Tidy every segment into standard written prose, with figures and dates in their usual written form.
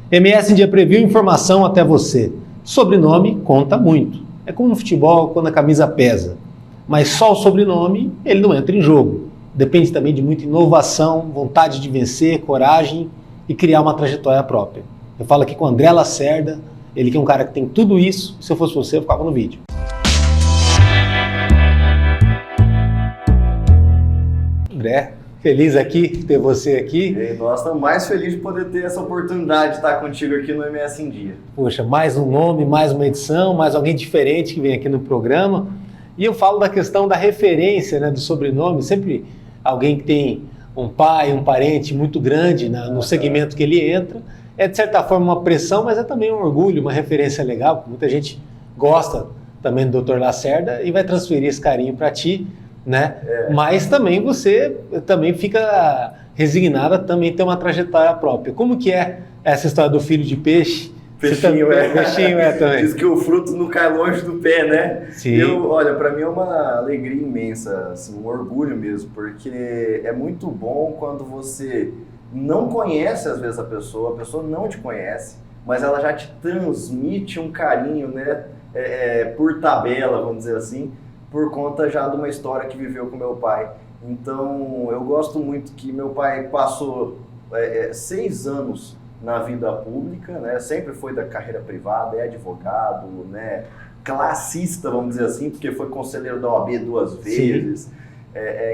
MS Dia Preview, informação até você. Sobrenome conta muito. É como no futebol, quando a camisa pesa. Mas só o sobrenome, ele não entra em jogo. Depende também de muita inovação, vontade de vencer, coragem e criar uma trajetória própria. Eu falo aqui com o André Lacerda, ele que é um cara que tem tudo isso. Se eu fosse você, eu ficava no vídeo. André, feliz aqui ter você aqui. E nós estamos mais felizes de poder ter essa oportunidade de estar contigo aqui no MS em Dia. Poxa, mais um nome, mais uma edição, mais alguém diferente que vem aqui no programa. E eu falo da questão da referência, né, do sobrenome. Sempre alguém que tem um pai, um parente muito grande no segmento que ele entra. É de certa forma uma pressão, mas é também um orgulho, uma referência legal. Muita gente gosta também do Dr. Lacerda e vai transferir esse carinho para ti, né? Mas também você também fica resignada também ter uma trajetória própria. Como que é essa história do filho de peixe? Peixinho, Peixinho também. Diz que o fruto não cai longe do pé, né? Sim. Olha, para mim é uma alegria imensa, assim, um orgulho mesmo, porque é muito bom quando você não conhece às vezes a pessoa não te conhece, mas ela já te transmite um carinho, né? Por tabela, vamos dizer assim, por conta já de uma história que viveu com meu pai. Então, eu gosto muito que meu pai passou 6 anos na vida pública, né? Sempre foi da carreira privada, é advogado, né? Classista, vamos dizer assim, porque foi conselheiro da OAB 2 vezes,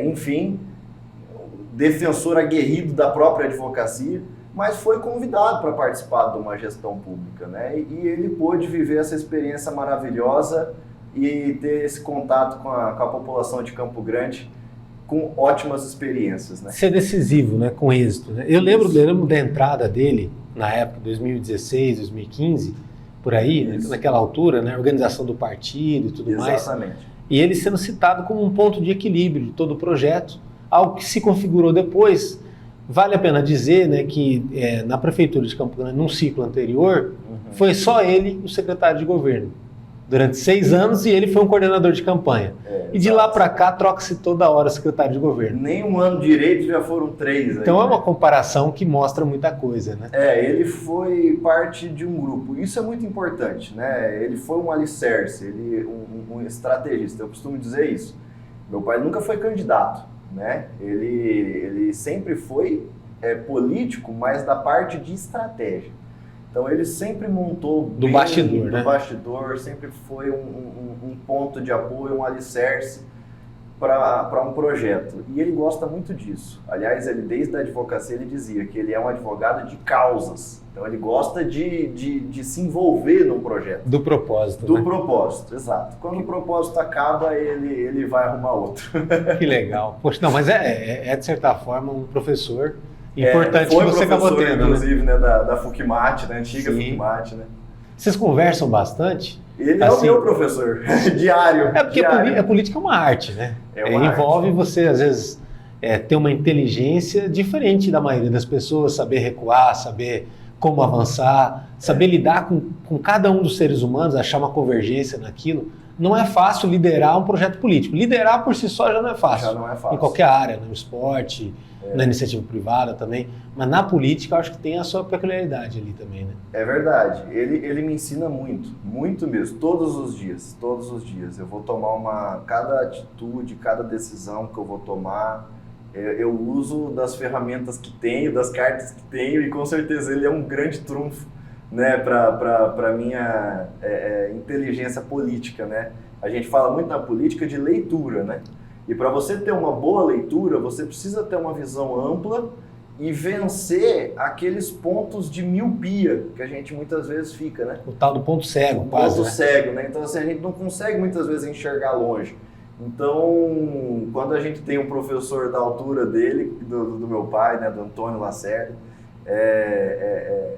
enfim, defensor aguerrido da própria advocacia, mas foi convidado para participar de uma gestão pública, né? E ele pôde viver essa experiência maravilhosa e ter esse contato com a população de Campo Grande com ótimas experiências, né? Ser decisivo, né? Com êxito, né? Eu lembro da entrada dele, na época, 2016, 2015, por aí, né? Naquela altura, né? Organização do partido e tudo mais. Exatamente. E ele sendo citado como um ponto de equilíbrio de todo o projeto, algo que se configurou depois. Vale a pena dizer, né, que na Prefeitura de Campo Grande, num ciclo anterior, foi só ele o secretário de governo. Durante 6 anos, e ele foi um coordenador de campanha. E de lá para cá, troca-se toda hora o secretário de governo. Nem um ano direito, já foram 3. Então é uma comparação que mostra muita coisa, né? Ele foi parte de um grupo. Isso é muito importante, né? Ele foi um alicerce, um estrategista. Eu costumo dizer isso. Meu pai nunca foi candidato, né? Ele sempre foi político, mas da parte de estratégia. Então ele sempre montou do bastidor, né? Do bastidor, sempre foi um ponto de apoio, um alicerce para um projeto. E ele gosta muito disso. Aliás, ele desde a advocacia ele dizia que ele é um advogado de causas. Então ele gosta de se envolver num projeto. Do propósito. Do né? propósito, exato. Quando o propósito acaba, ele vai arrumar outro. Que legal. Poxa, não, mas de certa forma um professor importante que você acabou tendo, inclusive, né, da FUCMAT, da antiga FUCMAT, né? Vocês conversam bastante? Ele é o meu professor, diário. Porque a política é uma arte, né? Envolve você, às vezes, ter uma inteligência diferente da maioria das pessoas, saber recuar, saber como avançar, saber lidar com cada um dos seres humanos, achar uma convergência naquilo. Não é fácil liderar um projeto político. Liderar por si só já não é fácil. Já não é fácil. Em qualquer área, no esporte, na iniciativa privada também. Mas na política eu acho que tem a sua peculiaridade ali também, né? É verdade. Ele me ensina muito, muito mesmo. Todos os dias. Eu vou tomar cada atitude, cada decisão que eu vou tomar, eu uso das ferramentas que tenho, das cartas que tenho, e com certeza ele é um grande trunfo, né, para minha inteligência política, né? A gente fala muito na política de leitura, né? E para você ter uma boa leitura, você precisa ter uma visão ampla e vencer aqueles pontos de miopia que a gente muitas vezes fica, né? O tal do ponto cego, quase. Ponto cego, né? Então assim, a gente não consegue muitas vezes enxergar longe. Então, quando a gente tem um professor da altura dele, do meu pai, né, do Antônio Lacerda, é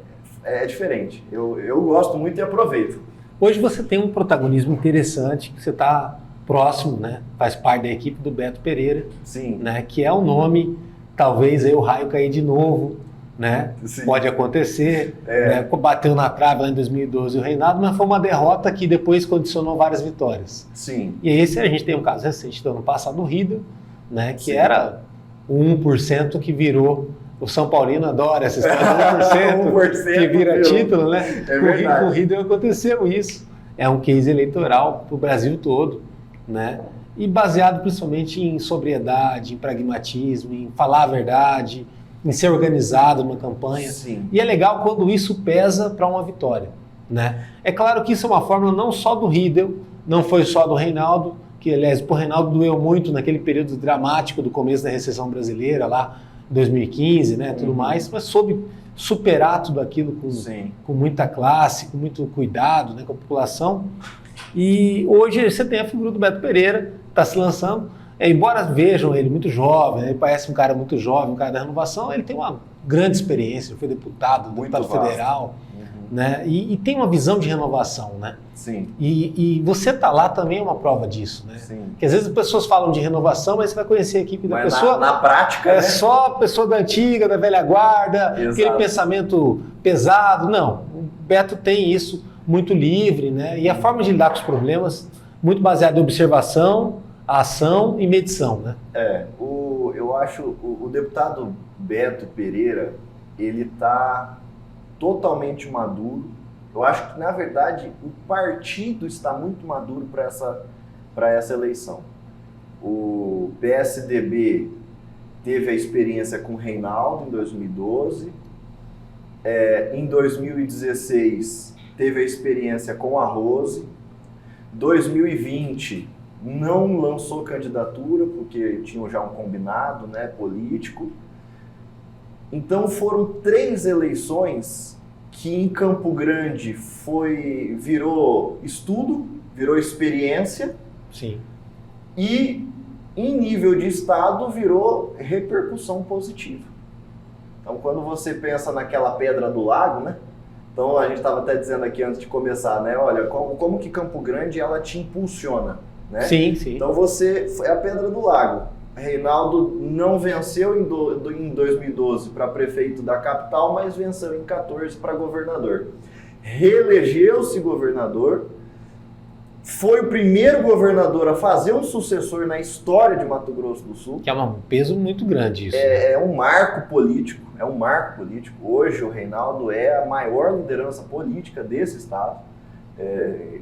diferente. Eu gosto muito e aproveito. Hoje você tem um protagonismo interessante, que você está próximo, né? Faz parte da equipe do Beto Pereira. Sim. Né? Que é o nome, talvez aí o raio cair de novo, né? Sim. Pode acontecer. Né? Bateu na trave lá em 2012 o Reinaldo, mas foi uma derrota que depois condicionou várias vitórias. Sim. E esse a gente tem um caso recente do ano passado, o Riedel, né? Que era o 1% que virou O São Paulino adora essa história do 1% que vira título, né? É verdade. Com o Riedel aconteceu isso. É um case eleitoral para o Brasil todo, né? E baseado principalmente em sobriedade, em pragmatismo, em falar a verdade, em ser organizado numa campanha. Sim. E é legal quando isso pesa para uma vitória, né? É claro que isso é uma fórmula não só do Riedel, não foi só do Reinaldo, que aliás, o Reinaldo doeu muito naquele período dramático do começo da recessão brasileira, lá em 2015, né, tudo mais, mas soube superar tudo aquilo com muita classe, com muito cuidado, né, com a população. E hoje você tem a figura do Beto Pereira, está se lançando, embora vejam ele muito jovem, ele parece um cara muito jovem, um cara da renovação, ele tem uma grande experiência, ele foi deputado federal, né? E tem uma visão de renovação, né? Sim. E você tá lá também é uma prova disso, né? Sim. Porque às vezes as pessoas falam de renovação, mas você vai conhecer a equipe da pessoa. Na prática, é né? só a pessoa da antiga, da velha guarda, Exato. aquele pensamento pesado. Não, o Beto tem isso muito livre, né? E a forma de lidar com os problemas muito baseada em observação, ação e medição, né? Eu acho o deputado Beto Pereira, ele tá totalmente maduro. Eu acho que, na verdade, o partido está muito maduro para essa eleição. O PSDB teve a experiência com o Reinaldo em 2012. Em 2016, teve a experiência com a Rose. 2020, não lançou candidatura, porque tinham já um combinado, né, político. Então foram 3 eleições que em Campo Grande virou estudo, virou experiência. Sim. E em nível de estado virou repercussão positiva. Então quando você pensa naquela pedra do lago, né? Então a gente estava até dizendo aqui antes de começar, né? Olha, como que Campo Grande ela te impulsiona, né? Sim, sim. Então você é a pedra do lago. Reinaldo não venceu em 2012 para prefeito da capital, mas venceu em 2014 para governador. Reelegeu-se governador, foi o primeiro governador a fazer um sucessor na história de Mato Grosso do Sul. Que é um peso muito grande isso. É um marco político, Hoje o Reinaldo é a maior liderança política desse estado.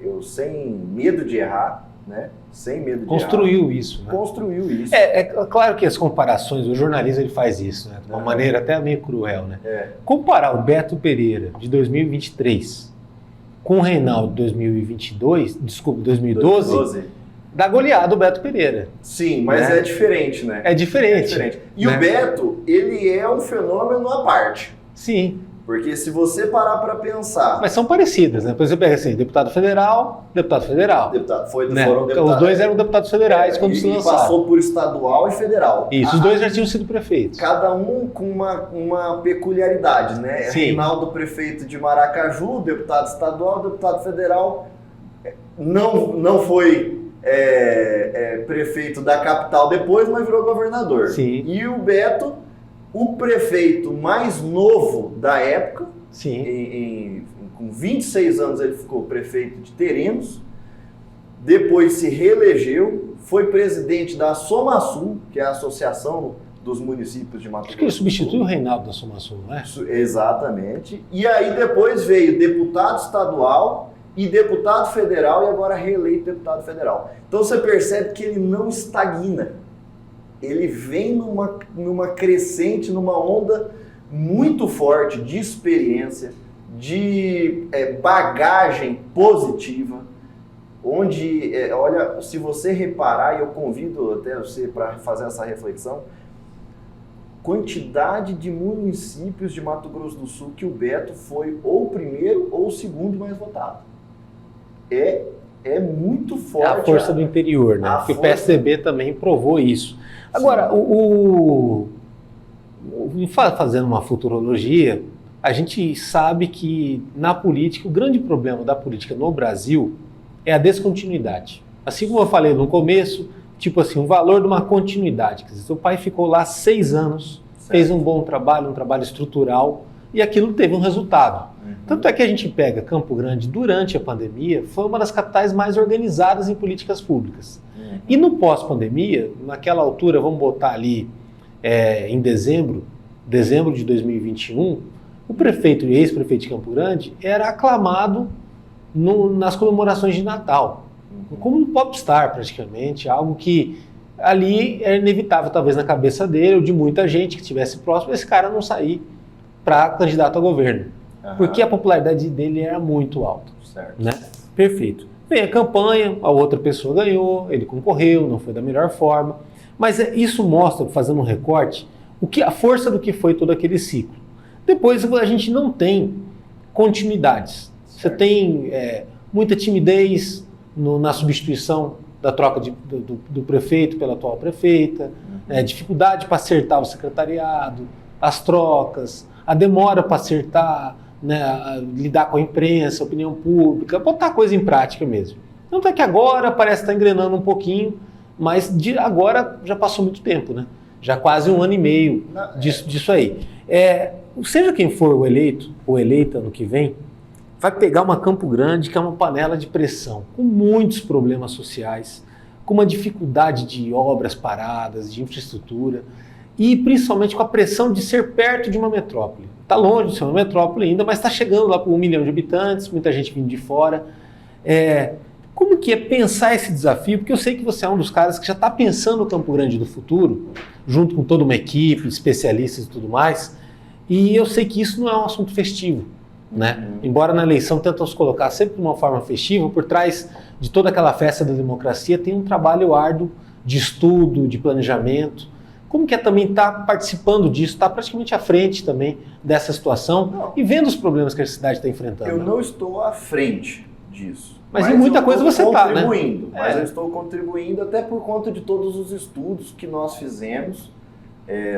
Eu sem medo de errar, né? Sem medo de Construiu isso, né? Construiu isso. É claro que as comparações, o jornalismo ele faz isso, né? De uma maneira até meio cruel, né? Comparar o Beto Pereira de 2023 com o Reinaldo de 2012, dá goleada o Beto Pereira. Sim, mas né? é diferente, né? É diferente. E né? o Beto, ele é um fenômeno à parte. Sim. Porque se você parar para pensar... Mas são parecidas, né? Por exemplo, assim, deputado federal. Né? Foram deputados. Os dois eram deputados federais quando se lançaram. Passou por estadual e federal. Isso, os dois já tinham sido prefeitos. Cada um com uma peculiaridade, né? Sim. Reinaldo, prefeito de Maracaju, deputado estadual, deputado federal, não foi prefeito da capital depois, mas virou governador. Sim. E o Beto, o prefeito mais novo da época, Sim. com 26 anos ele ficou prefeito de Terenos, depois se reelegeu, foi presidente da SomaSul, que é a Associação dos Municípios de Mato Grosso. Acho que ele substituiu o Reinaldo da SomaSul, não é? Exatamente. E aí depois veio deputado estadual e deputado federal e agora reeleito deputado federal. Então você percebe que ele não estagna. Ele vem numa crescente, numa onda muito forte de experiência, de bagagem positiva, onde, olha, se você reparar, e eu convido até você para fazer essa reflexão, quantidade de municípios de Mato Grosso do Sul que o Beto foi ou o primeiro ou o segundo mais votado. É muito forte. É a força do interior, né? Porque o PSDB também provou isso. Agora, fazendo uma futurologia, a gente sabe que na política, o grande problema da política no Brasil é a descontinuidade. Assim como eu falei no começo, tipo assim, o valor de uma continuidade. Quer dizer, seu pai ficou lá 6 anos, fez um bom trabalho, um trabalho estrutural, e aquilo teve um resultado. Tanto é que a gente pega Campo Grande durante a pandemia, foi uma das capitais mais organizadas em políticas públicas. E no pós-pandemia, naquela altura, vamos botar ali em dezembro, dezembro de 2021, o prefeito e ex-prefeito de Campo Grande era aclamado nas comemorações de Natal, como um popstar praticamente, algo que ali era inevitável talvez na cabeça dele ou de muita gente que estivesse próximo, esse cara não sair para candidato a governo, porque a popularidade dele era muito alta. Certo. Né? Perfeito. Vem a campanha, a outra pessoa ganhou, ele concorreu, não foi da melhor forma, mas isso mostra, fazendo um recorte, a força do que foi todo aquele ciclo. Depois a gente não tem continuidades. Você tem muita timidez na substituição da troca do prefeito pela atual prefeita, dificuldade para acertar o secretariado, as trocas, a demora para acertar, né, lidar com a imprensa, a opinião pública, botar a coisa em prática mesmo. Tanto é que agora parece estar engrenando um pouquinho, mas agora já passou muito tempo, né? Já quase 1 ano e meio disso aí. Seja quem for o eleito ou eleita no que vem, vai pegar uma Campo Grande que é uma panela de pressão, com muitos problemas sociais, com uma dificuldade de obras paradas, de infraestrutura, e principalmente com a pressão de ser perto de uma metrópole. Está longe de ser uma metrópole ainda, mas está chegando lá com 1 milhão de habitantes, muita gente vindo de fora. Como que é pensar esse desafio? Porque eu sei que você é um dos caras que já está pensando o Campo Grande do futuro, junto com toda uma equipe, especialistas e tudo mais, e eu sei que isso não é um assunto festivo, né? Embora na eleição tentam se colocar sempre de uma forma festiva, por trás de toda aquela festa da democracia tem um trabalho árduo de estudo, de planejamento. Como que é também estar participando disso, estar praticamente à frente também dessa situação e vendo os problemas que a cidade está enfrentando? Eu não estou à frente disso. Mas em muita coisa você está, né? Mas eu estou contribuindo até por conta de todos os estudos que nós fizemos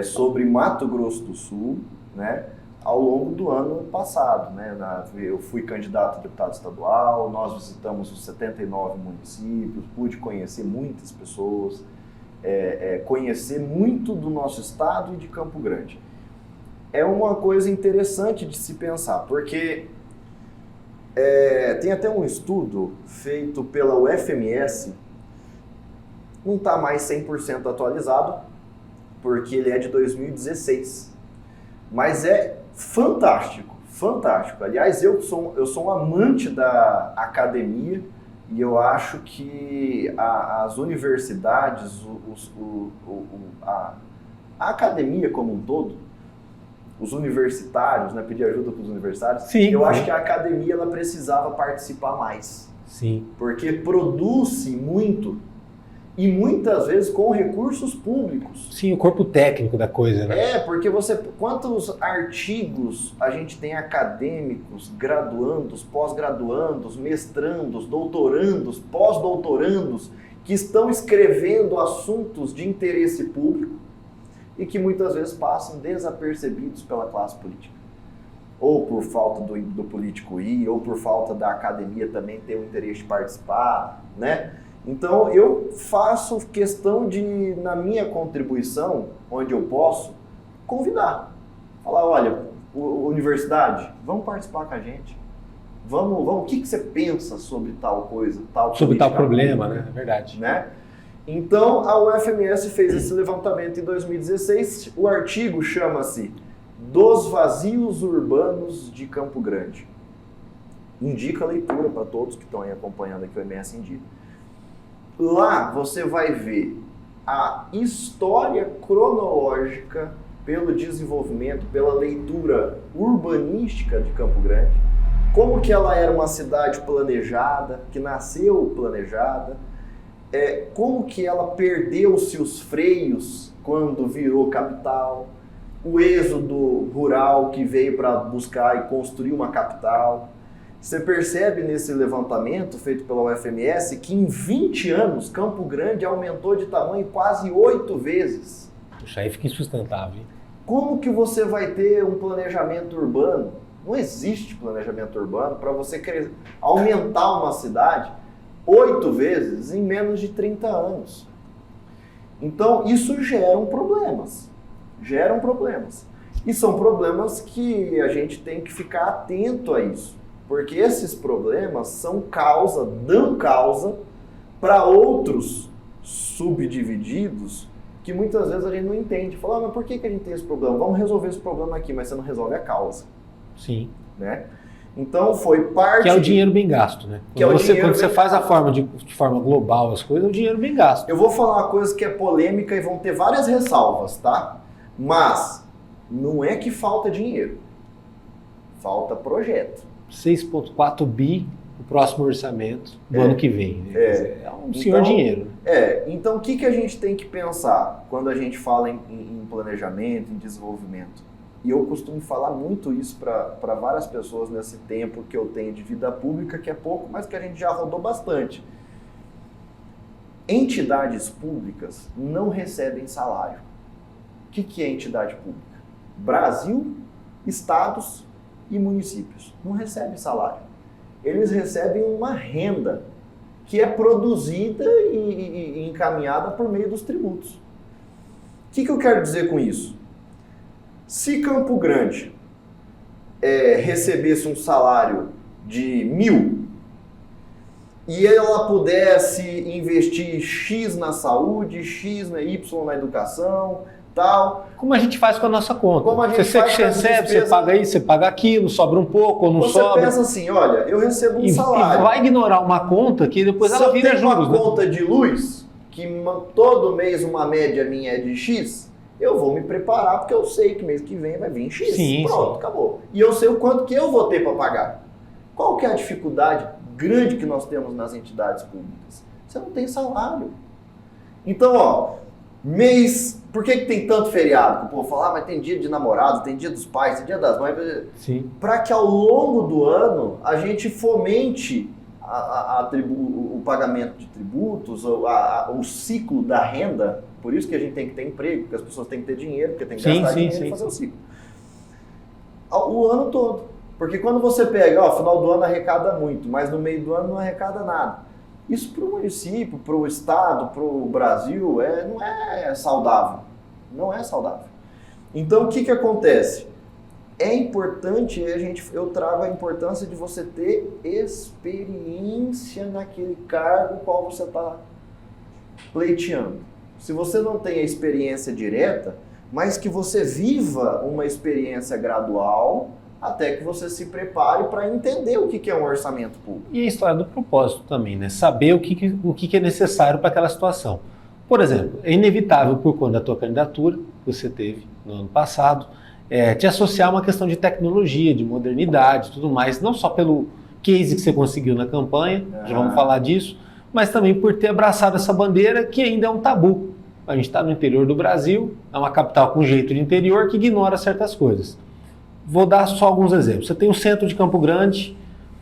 sobre Mato Grosso do Sul, né, ao longo do ano passado. Né? Eu fui candidato a deputado estadual, nós visitamos os 79 municípios, pude conhecer muitas pessoas, conhecer muito do nosso estado e de Campo Grande. É uma coisa interessante de se pensar, porque tem até um estudo feito pela UFMS, não está mais 100% atualizado, porque ele é de 2016, mas é fantástico, fantástico. Aliás, eu sou um amante da academia e eu acho que as universidades, a academia como um todo, os universitários, né, pedir ajuda para os universitários, sim, eu acho que a academia ela precisava participar mais. Sim. Porque produz-se muito e muitas vezes com recursos públicos. Sim, o corpo técnico da coisa, né? Porque quantos artigos a gente tem acadêmicos, graduandos, pós-graduandos, mestrandos, doutorandos, pós-doutorandos, que estão escrevendo assuntos de interesse público e que muitas vezes passam desapercebidos pela classe política. Ou por falta do político ir, ou por falta da academia também ter o interesse de participar, né? Então eu faço questão de, na minha contribuição, onde eu posso, convidar. Falar, olha, universidade, vamos participar com a gente. Vamos, o que você pensa sobre tal coisa, sobre tal problema, né? É verdade. Né? Então, a UFMS fez esse levantamento em 2016. O artigo chama-se Dos Vazios Urbanos de Campo Grande. Indica a leitura para todos que estão aí acompanhando aqui o MS em Dia. Lá você vai ver a história cronológica pelo desenvolvimento, pela leitura urbanística de Campo Grande, como que ela era uma cidade planejada, que nasceu planejada, como que ela perdeu-se os freios quando virou capital, o êxodo rural que veio para buscar e construir uma capital. Você percebe nesse levantamento feito pela UFMS que em 20 anos Campo Grande aumentou de tamanho quase 8 vezes. Puxa, aí fica insustentável, hein? Como que você vai ter um planejamento urbano? Não existe planejamento urbano para você aumentar uma cidade 8 vezes em menos de 30 anos. Então, isso geram problemas. Geram problemas. E são problemas que a gente tem que ficar atento a isso. Porque esses problemas dão causa para outros subdivididos que muitas vezes a gente não entende. Fala, mas por que a gente tem esse problema? Vamos resolver esse problema aqui, mas você não resolve a causa. Sim. Né? Então foi parte... Que é o dinheiro bem gasto, né? Quando você faz a forma de forma global as coisas, é o dinheiro bem gasto. Eu vou falar uma coisa que é polêmica e vão ter várias ressalvas, tá? Mas não é que falta dinheiro. Falta projeto. 6,4 bi o próximo orçamento do ano que vem. Né? É um senhor dinheiro. Então o que a gente tem que pensar quando a gente fala em planejamento, em desenvolvimento? E eu costumo falar muito isso para várias pessoas nesse tempo que eu tenho de vida pública, que é pouco, mas que a gente já rodou bastante. Entidades públicas não recebem salário. O que é entidade pública? Brasil, estados e municípios. Não recebem salário. Eles recebem uma renda que é produzida e encaminhada por meio dos tributos. O que eu quero dizer com isso? Se Campo Grande recebesse um salário de 1.000 e ela pudesse investir X na saúde, X na Y na educação, tal... Como a gente faz com a nossa conta. Como a gente você recebe, você paga isso, você paga aquilo, sobra um pouco ou não sobra. Você pensa assim, olha, eu recebo um salário. E vai ignorar uma conta que depois ela vira juros. Se eu tenho uma conta de luz, que todo mês uma média minha é de X... eu vou me preparar porque eu sei que mês que vem vai vir X. Pronto, acabou. E eu sei o quanto que eu vou ter para pagar. Qual que é a dificuldade grande que nós temos nas entidades públicas? Você não tem salário. Então, por que tem tanto feriado? O povo fala, mas tem dia de namorado, tem dia dos pais, tem dia das mães. Para que ao longo do ano a gente fomente o pagamento de tributos, o ciclo da renda. Por isso que a gente tem que ter emprego, porque as pessoas têm que ter dinheiro, porque tem que gastar dinheiro e fazer o ciclo. O ano todo. Porque quando você pega, final do ano arrecada muito, mas no meio do ano não arrecada nada. Isso para o município, para o estado, para o Brasil, não é saudável. Não é saudável. Então o que acontece? É importante, eu trago a importância de você ter experiência naquele cargo qual você está pleiteando. Se você não tem a experiência direta, mas que você viva uma experiência gradual até que você se prepare para entender o que é um orçamento público. E a história do propósito também, né? Saber o que é necessário para aquela situação. Por exemplo, é inevitável, por conta da tua candidatura, que você teve no ano passado, te associar a uma questão de tecnologia, de modernidade, tudo mais, não só pelo case que você conseguiu na campanha, já vamos falar disso, mas também por ter abraçado essa bandeira que ainda é um tabu. A gente está no interior do Brasil, é uma capital com jeito de interior que ignora certas coisas. Vou dar só alguns exemplos. Você tem o centro de Campo Grande,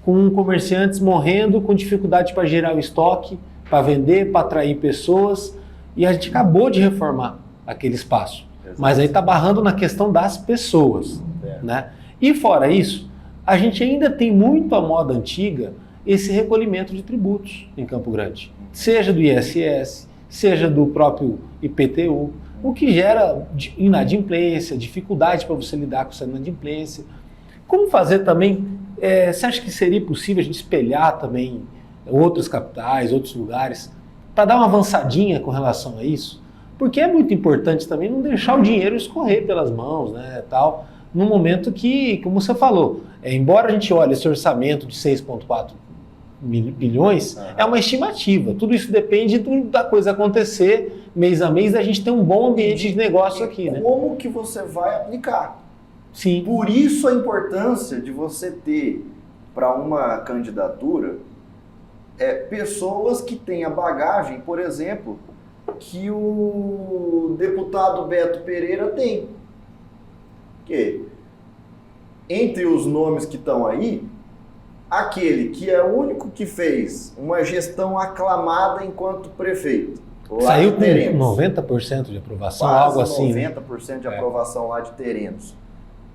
com comerciantes morrendo, com dificuldade para gerar o estoque, para vender, para atrair pessoas, e a gente acabou de reformar aquele espaço. Exato. Mas aí está barrando na questão das pessoas. Né? E fora isso, a gente ainda tem muito a moda antiga esse recolhimento de tributos em Campo Grande. Seja do ISS, seja do próprio IPTU, o que gera inadimplência, dificuldade para você lidar com essa inadimplência. Como fazer também, você acha que seria possível a gente espelhar também outras capitais, outros lugares, para dar uma avançadinha com relação a isso? Porque é muito importante também não deixar o dinheiro escorrer pelas mãos, né, tal, num momento que, como você falou, embora a gente olhe esse orçamento de 6,4 bilhões, é uma estimativa. Tudo isso depende da coisa acontecer mês a mês, da gente ter um bom ambiente de negócio aqui, né? Como que você vai aplicar? Sim. Por isso a importância de você ter, para uma candidatura, pessoas que tenham bagagem, por exemplo, que o deputado Beto Pereira tem. Que entre os nomes que estão aí, aquele que é o único que fez uma gestão aclamada enquanto prefeito. Saiu com 90% de aprovação, quase algo assim. 90% de aprovação lá de Terenos.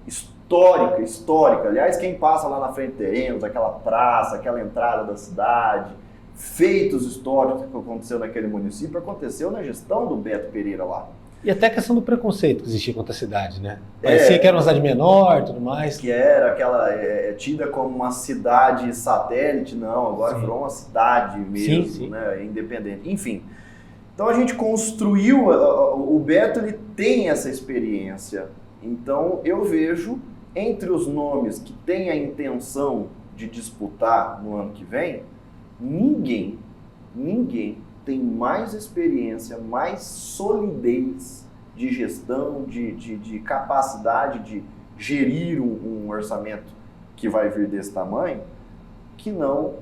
Histórica. Aliás, quem passa lá na frente de Terenos, aquela praça, aquela entrada da cidade, feitos históricos que aconteceu naquele município, aconteceu na gestão do Beto Pereira lá. E até a questão do preconceito que existia contra a cidade, né? Parecia que era uma cidade menor e tudo mais. Que era aquela tida como uma cidade satélite, não, agora virou uma cidade mesmo, né, independente. Enfim, Então a gente construiu, o Beto ele tem essa experiência. Então eu vejo entre os nomes que têm a intenção de disputar no ano que vem, ninguém tem mais experiência, mais solidez de gestão, de capacidade de gerir um orçamento que vai vir desse tamanho, que não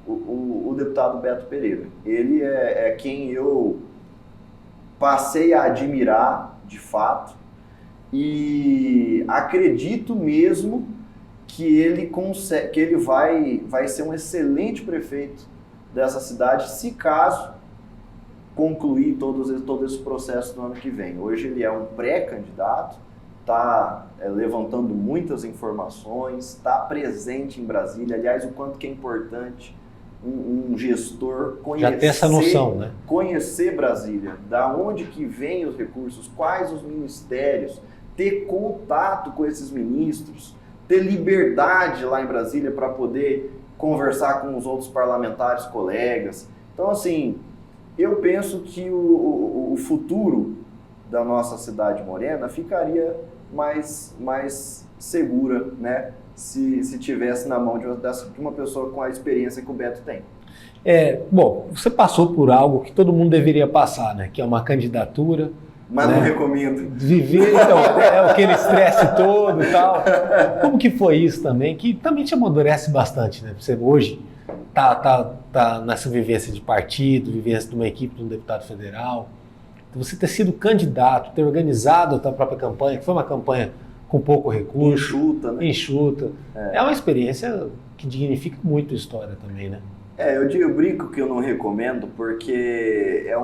o deputado Beto Pereira. Ele é quem eu passei a admirar, de fato, e acredito mesmo que ele vai ser um excelente prefeito dessa cidade, se caso concluir todo esse processo no ano que vem. Hoje ele é um pré-candidato, está levantando muitas informações, está presente em Brasília. Aliás, o quanto que é importante um gestor conhecer, já tem essa noção, né? Conhecer Brasília, da onde que vêm os recursos, quais os ministérios, ter contato com esses ministros, ter liberdade lá em Brasília para poder conversar com os outros parlamentares, colegas. Então, assim, eu penso que o futuro da nossa cidade morena ficaria mais segura, né, se tivesse na mão de uma pessoa com a experiência que o Beto tem. Bom, você passou por algo que todo mundo deveria passar, né, que é uma candidatura. Mas né? Não recomendo. Viver, então, aquele estresse todo e tal. Como que foi isso também? Que também te amadurece bastante, né? Você hoje tá nessa vivência de partido, vivência de uma equipe de um deputado federal. Então, você ter sido candidato, ter organizado a tua própria campanha, que foi uma campanha com pouco recurso. Enxuta, né? Enxuta. É uma experiência que dignifica muito a história também, né? Eu brinco que eu não recomendo porque é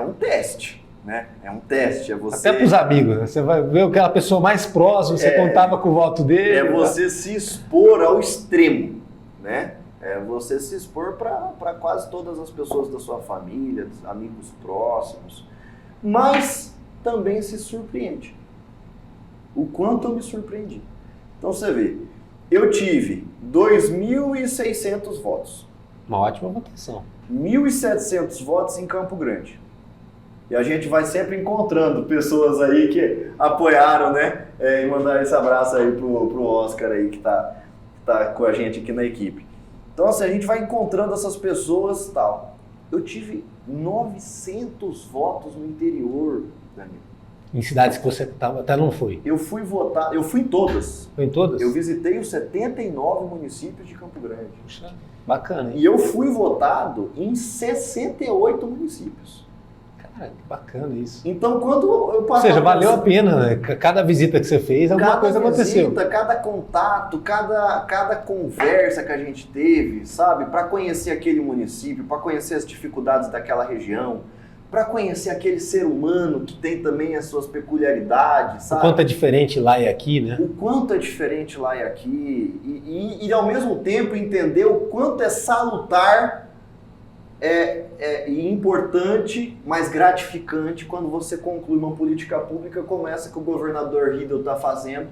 um teste. Né? É um teste, você... Até para os amigos, né? Você vai ver aquela pessoa mais próxima, você contava com o voto dele. É você se expor ao extremo, né? É você se expor para quase todas as pessoas da sua família, dos amigos próximos, mas também se surpreende. O quanto eu me surpreendi. Então você vê, eu tive 2.600 votos. Uma ótima votação. 1.700 votos em Campo Grande. E a gente vai sempre encontrando pessoas aí que apoiaram, né? E mandar esse abraço aí pro Oscar aí que tá com a gente aqui na equipe. Então assim, a gente vai encontrando essas pessoas e tal. Eu tive 900 votos no interior, Danilo. Em cidades que você até não foi? Eu fui votar, eu fui em todas. Foi em todas? Eu visitei os 79 municípios de Campo Grande. Puxa, bacana, hein? E eu fui votado em 68 municípios. Cara, que bacana isso. Então, quando eu passei... Ou seja, valeu a pena, né? Cada visita que você fez, alguma coisa aconteceu. Cada contato, cada conversa que a gente teve, sabe? Para conhecer aquele município, para conhecer as dificuldades daquela região, para conhecer aquele ser humano que tem também as suas peculiaridades, sabe? O quanto é diferente lá e aqui, né? O quanto é diferente lá e aqui. E ao mesmo tempo entender o quanto é salutar e importante, mas gratificante quando você conclui uma política pública como essa que o governador Riedel está fazendo,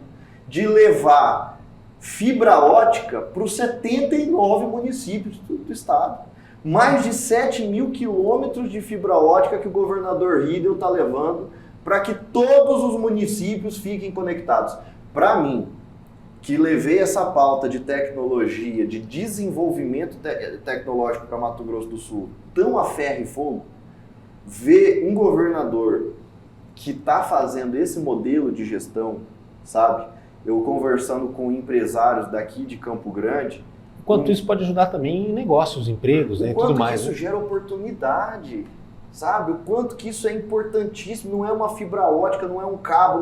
de levar fibra ótica para os 79 municípios do estado. Mais de 7 mil quilômetros de fibra ótica que o governador Riedel está levando para que todos os municípios fiquem conectados. Para mim, que levei essa pauta de tecnologia, de desenvolvimento tecnológico para Mato Grosso do Sul tão a ferro e fogo, ver um governador que está fazendo esse modelo de gestão, sabe? Eu conversando com empresários daqui de Campo Grande. Enquanto isso pode ajudar também em negócios, empregos, né, e tudo mais. Isso gera oportunidade, sabe? O quanto que isso é importantíssimo. Não é uma fibra ótica, não é um cabo,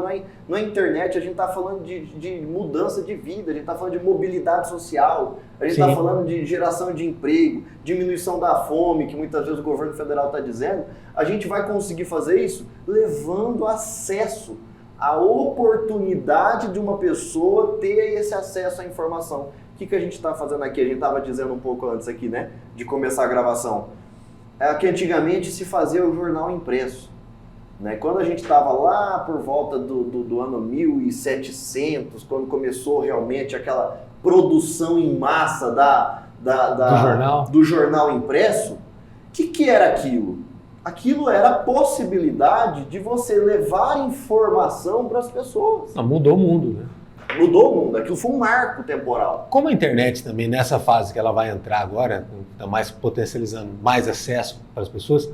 não é internet. A gente está falando de mudança de vida, a gente está falando de mobilidade social, a gente está falando de geração de emprego, diminuição da fome, que muitas vezes o governo federal está dizendo. A gente vai conseguir fazer isso levando acesso, a oportunidade de uma pessoa ter esse acesso à informação. O que a gente está fazendo aqui? A gente estava dizendo um pouco antes aqui, né, de começar a gravação. Que antigamente se fazia o jornal impresso. Né? Quando a gente estava lá por volta do ano 1700, quando começou realmente aquela produção em massa do jornal impresso, o que era aquilo? Aquilo era a possibilidade de você levar informação para as pessoas. Não, mudou o mundo, né? Mudou o mundo, aquilo foi um marco temporal. Como a internet também, nessa fase que ela vai entrar agora, está mais potencializando mais acesso para as pessoas,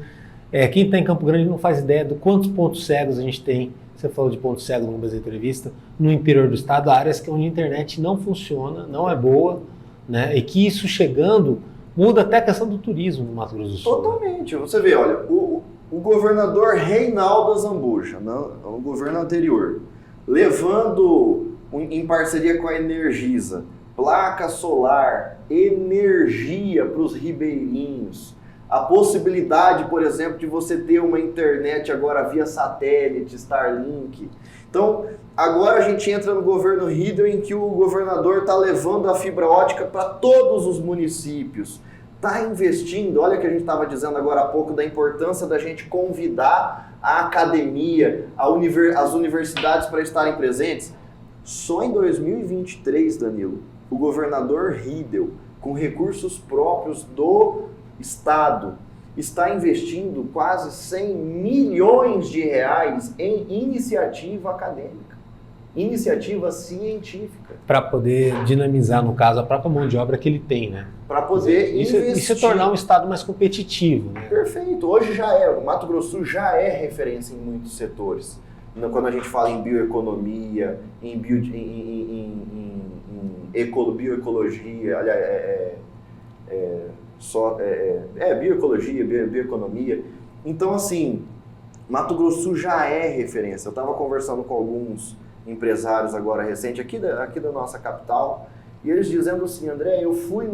quem está em Campo Grande não faz ideia de quantos pontos cegos a gente tem. Você falou de pontos cegos numa das entrevistas, no interior do estado, áreas onde a internet não funciona, não é boa, né? E que isso chegando muda até a questão do turismo no Mato Grosso do Sul. Totalmente. Você vê, olha, o governador Reinaldo Azambuja, no governo anterior, levando em parceria com a Energisa, placa solar, energia para os ribeirinhos, a possibilidade, por exemplo, de você ter uma internet agora via satélite, Starlink. Então, agora a gente entra no governo Riedel, em que o governador está levando a fibra ótica para todos os municípios. Está investindo, olha o que a gente estava dizendo agora há pouco, da importância da gente convidar a academia, as universidades para estarem presentes. Só em 2023, Danilo, o governador Riedel, com recursos próprios do Estado, está investindo quase 100 milhões de reais em iniciativa acadêmica, iniciativa científica. Para poder dinamizar, no caso, a própria mão de obra que ele tem, né? Para poder investir. Isso tornar um estado mais competitivo, né? Perfeito. Hoje já é, o Mato Grosso do Sul já é referência em muitos setores. Quando a gente fala em bioeconomia, em bioecologia, aliás, bioecologia, bioeconomia. Então, assim, Mato Grosso do Sul já é referência. Eu estava conversando com alguns empresários agora recente, aqui da nossa capital, e eles dizendo assim, André, eu fui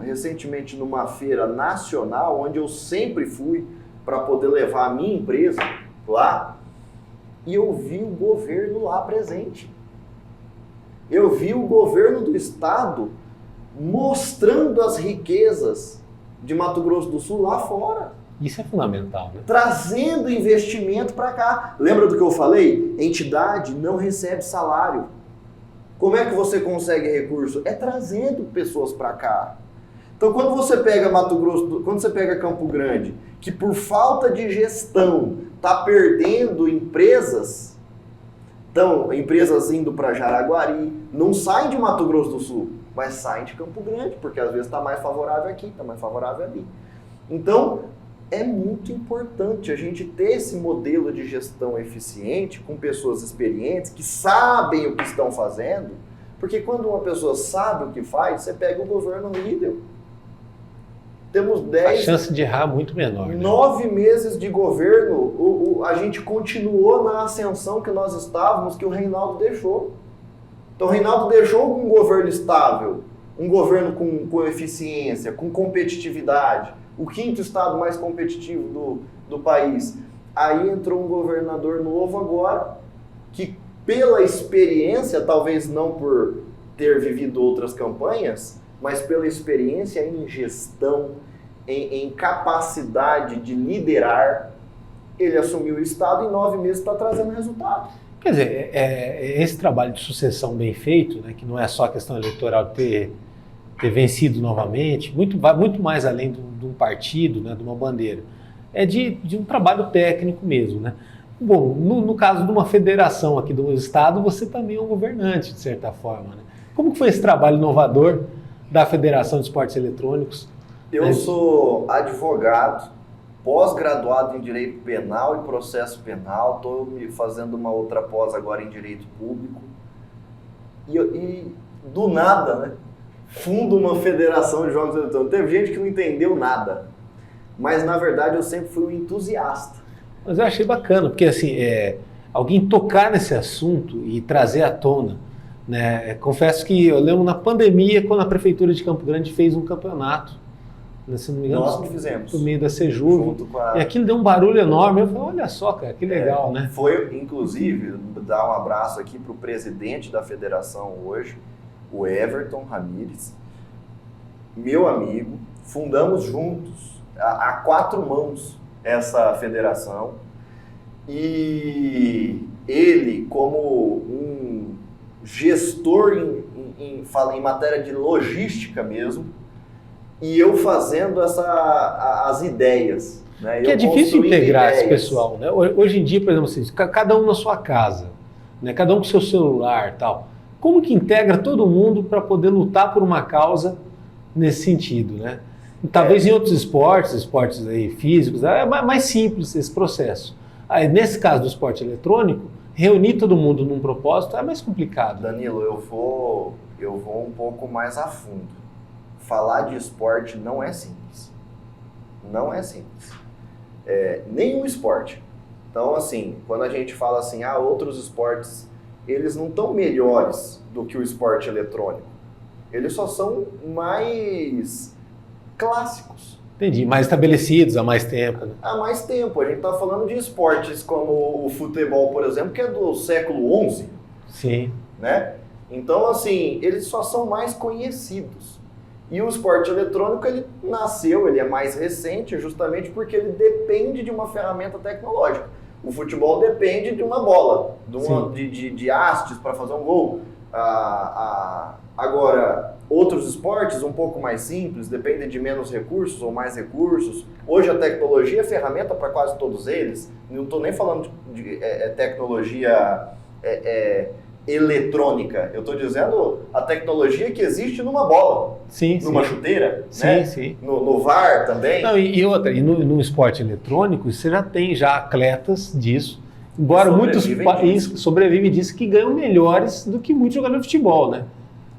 recentemente numa feira nacional, onde eu sempre fui para poder levar a minha empresa lá, e eu vi o governo lá presente. Eu vi o governo do estado mostrando as riquezas de Mato Grosso do Sul lá fora. Isso é fundamental, né? Trazendo investimento para cá. Lembra do que eu falei? Entidade não recebe salário. Como é que você consegue recurso? É trazendo pessoas para cá. Então, quando você pega Mato Grosso, quando você pega Campo Grande, que por falta de gestão está perdendo empresas, então, empresas indo para Jaraguari, não saem de Mato Grosso do Sul, mas saem de Campo Grande, porque às vezes está mais favorável aqui, está mais favorável ali. Então, é muito importante a gente ter esse modelo de gestão eficiente, com pessoas experientes, que sabem o que estão fazendo, porque quando uma pessoa sabe o que faz, você pega o governo Riedel. Temos 10... A chance de errar é muito menor. 9 meses de governo, a gente continuou na ascensão que nós estávamos, que o Reinaldo deixou. Então o Reinaldo deixou um governo estável, um governo com eficiência, com competitividade, o 5º estado mais competitivo do país. Aí entrou um governador novo agora, que pela experiência, talvez não por ter vivido outras campanhas, mas pela experiência em gestão, em capacidade de liderar, ele assumiu o estado e em 9 meses está trazendo resultado. Quer dizer, esse trabalho de sucessão bem feito, né, que não é só a questão eleitoral de ter vencido novamente, vai muito mais além de um partido, né, de uma bandeira. É de um trabalho técnico mesmo, né? Bom, no caso de uma federação aqui do estado, você também é um governante, de certa forma, né? Como que foi esse trabalho inovador da Federação de Esportes Eletrônicos? Eu sou advogado, pós-graduado em Direito Penal e Processo Penal, estou me fazendo uma outra pós agora em Direito Público, e do nada, né, fundo uma federação de jogos eletrônicos. Teve gente que não entendeu nada, mas na verdade eu sempre fui um entusiasta. Mas eu achei bacana, porque assim, alguém tocar nesse assunto e trazer à tona, né? Confesso que eu lembro na pandemia, quando a Prefeitura de Campo Grande fez um campeonato, né, se não me engano, nós que fizemos. Por meio da Sejuve, e aquilo deu um barulho enorme. Eu falei, olha só, cara, que legal, né? Foi, inclusive, dar um abraço aqui para o presidente da federação hoje, o Everton Ramírez, meu amigo, fundamos juntos, a 4 mãos, essa federação, e ele, como um gestor em matéria de logística mesmo, e eu fazendo as ideias. Né? Que é difícil integrar esse ideias. pessoal, né? Hoje em dia, por exemplo, assim, cada um na sua casa, né? Cada um com seu celular e tal. Como que integra todo mundo para poder lutar por uma causa nesse sentido, né? Talvez em outros esportes aí físicos, é mais simples esse processo. Aí, nesse caso do esporte eletrônico, reunir todo mundo num propósito é mais complicado. Danilo, eu vou um pouco mais a fundo. Falar de esporte não é simples. Não é simples. Nenhum esporte. Então, assim, quando a gente fala assim, outros esportes, eles não estão melhores do que o esporte eletrônico. Eles só são mais clássicos. Entendi, mais estabelecidos há mais tempo. Né? Há mais tempo. A gente está falando de esportes como o futebol, por exemplo, que é do século XI. Sim. Né? Então, assim, eles só são mais conhecidos. E o esporte eletrônico, ele nasceu, ele é mais recente, justamente porque ele depende de uma ferramenta tecnológica. O futebol depende de uma bola, de hastes para fazer um gol. Agora, outros esportes um pouco mais simples, dependem de menos recursos ou mais recursos. Hoje a tecnologia é ferramenta para quase todos eles. Não estou nem falando de tecnologia eletrônica. Eu estou dizendo a tecnologia que existe numa bola, numa chuteira, né? Sim. No VAR também. Não, e no esporte eletrônico, você já tem atletas disso. Embora muitos países sobrevivem disso, que ganham melhores do que muitos jogadores de futebol, né?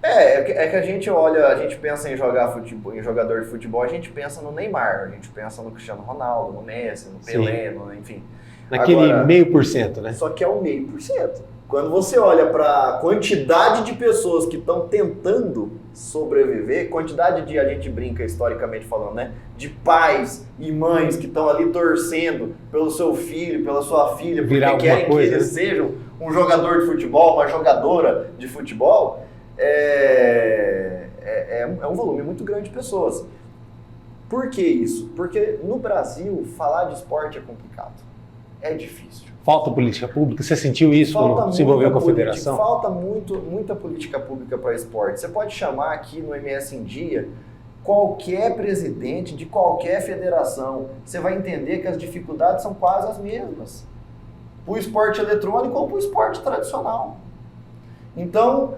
É que a gente olha, a gente pensa em em jogador de futebol, a gente pensa no Neymar, a gente pensa no Cristiano Ronaldo, no Messi, no Pelé, enfim. Naquele 0,5%, né? Só que é o 0,5%. Quando você olha para a quantidade de pessoas que estão tentando sobreviver, quantidade de, a gente brinca historicamente falando, né? De pais e mães que estão ali torcendo pelo seu filho, pela sua filha, porque querem que eles sejam um jogador de futebol, uma jogadora de futebol, é um volume muito grande de pessoas. Por que isso? Porque no Brasil, falar de esporte é complicado. É difícil. Falta política pública? Você sentiu isso quando se envolveu com a federação? Falta muita política pública para esporte. Você pode chamar aqui no MS em Dia qualquer presidente de qualquer federação. Você vai entender que as dificuldades são quase as mesmas. Para o esporte eletrônico ou para o esporte tradicional. Então,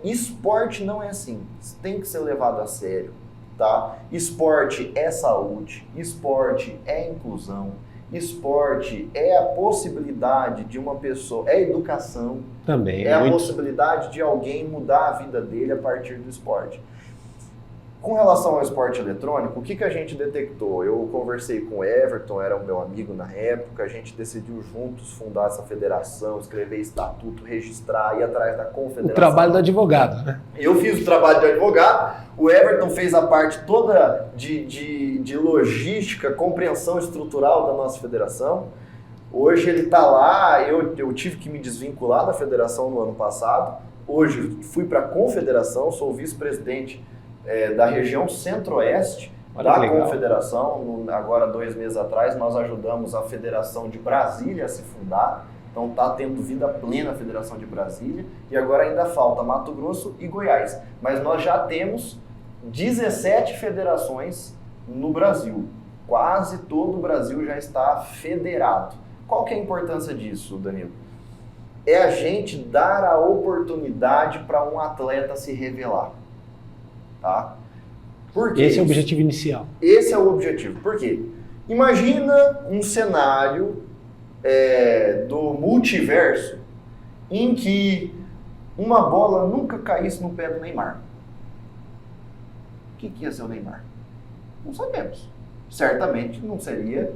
esporte não é simples. Tem que ser levado a sério. Tá? Esporte é saúde. Esporte é inclusão. Esporte é a possibilidade de uma pessoa, é educação, também, a possibilidade de alguém mudar a vida dele a partir do esporte. Com relação ao esporte eletrônico, o que a gente detectou? Eu conversei com o Everton, era o meu amigo na época, a gente decidiu juntos fundar essa federação, escrever estatuto, registrar, ir atrás da confederação. O trabalho do advogado, né? Eu fiz o trabalho de advogado, o Everton fez a parte toda de logística, compreensão estrutural da nossa federação. Hoje ele está lá, eu tive que me desvincular da federação no ano passado, hoje fui para a confederação, sou vice-presidente da região centro-oeste da confederação. Agora, 2 meses atrás, nós ajudamos a Federação de Brasília a se fundar. Então está tendo vida plena a Federação de Brasília. E agora ainda falta Mato Grosso e Goiás. Mas nós já temos 17 federações no Brasil. Quase todo o Brasil já está federado. Qual que é a importância disso, Danilo? É a gente dar a oportunidade para um atleta se revelar. Tá? Por que esse é o objetivo inicial. Esse é o objetivo. Por quê? Imagina um cenário do multiverso em que uma bola nunca caísse no pé do Neymar. O que ia ser o Neymar? Não sabemos. Certamente não seria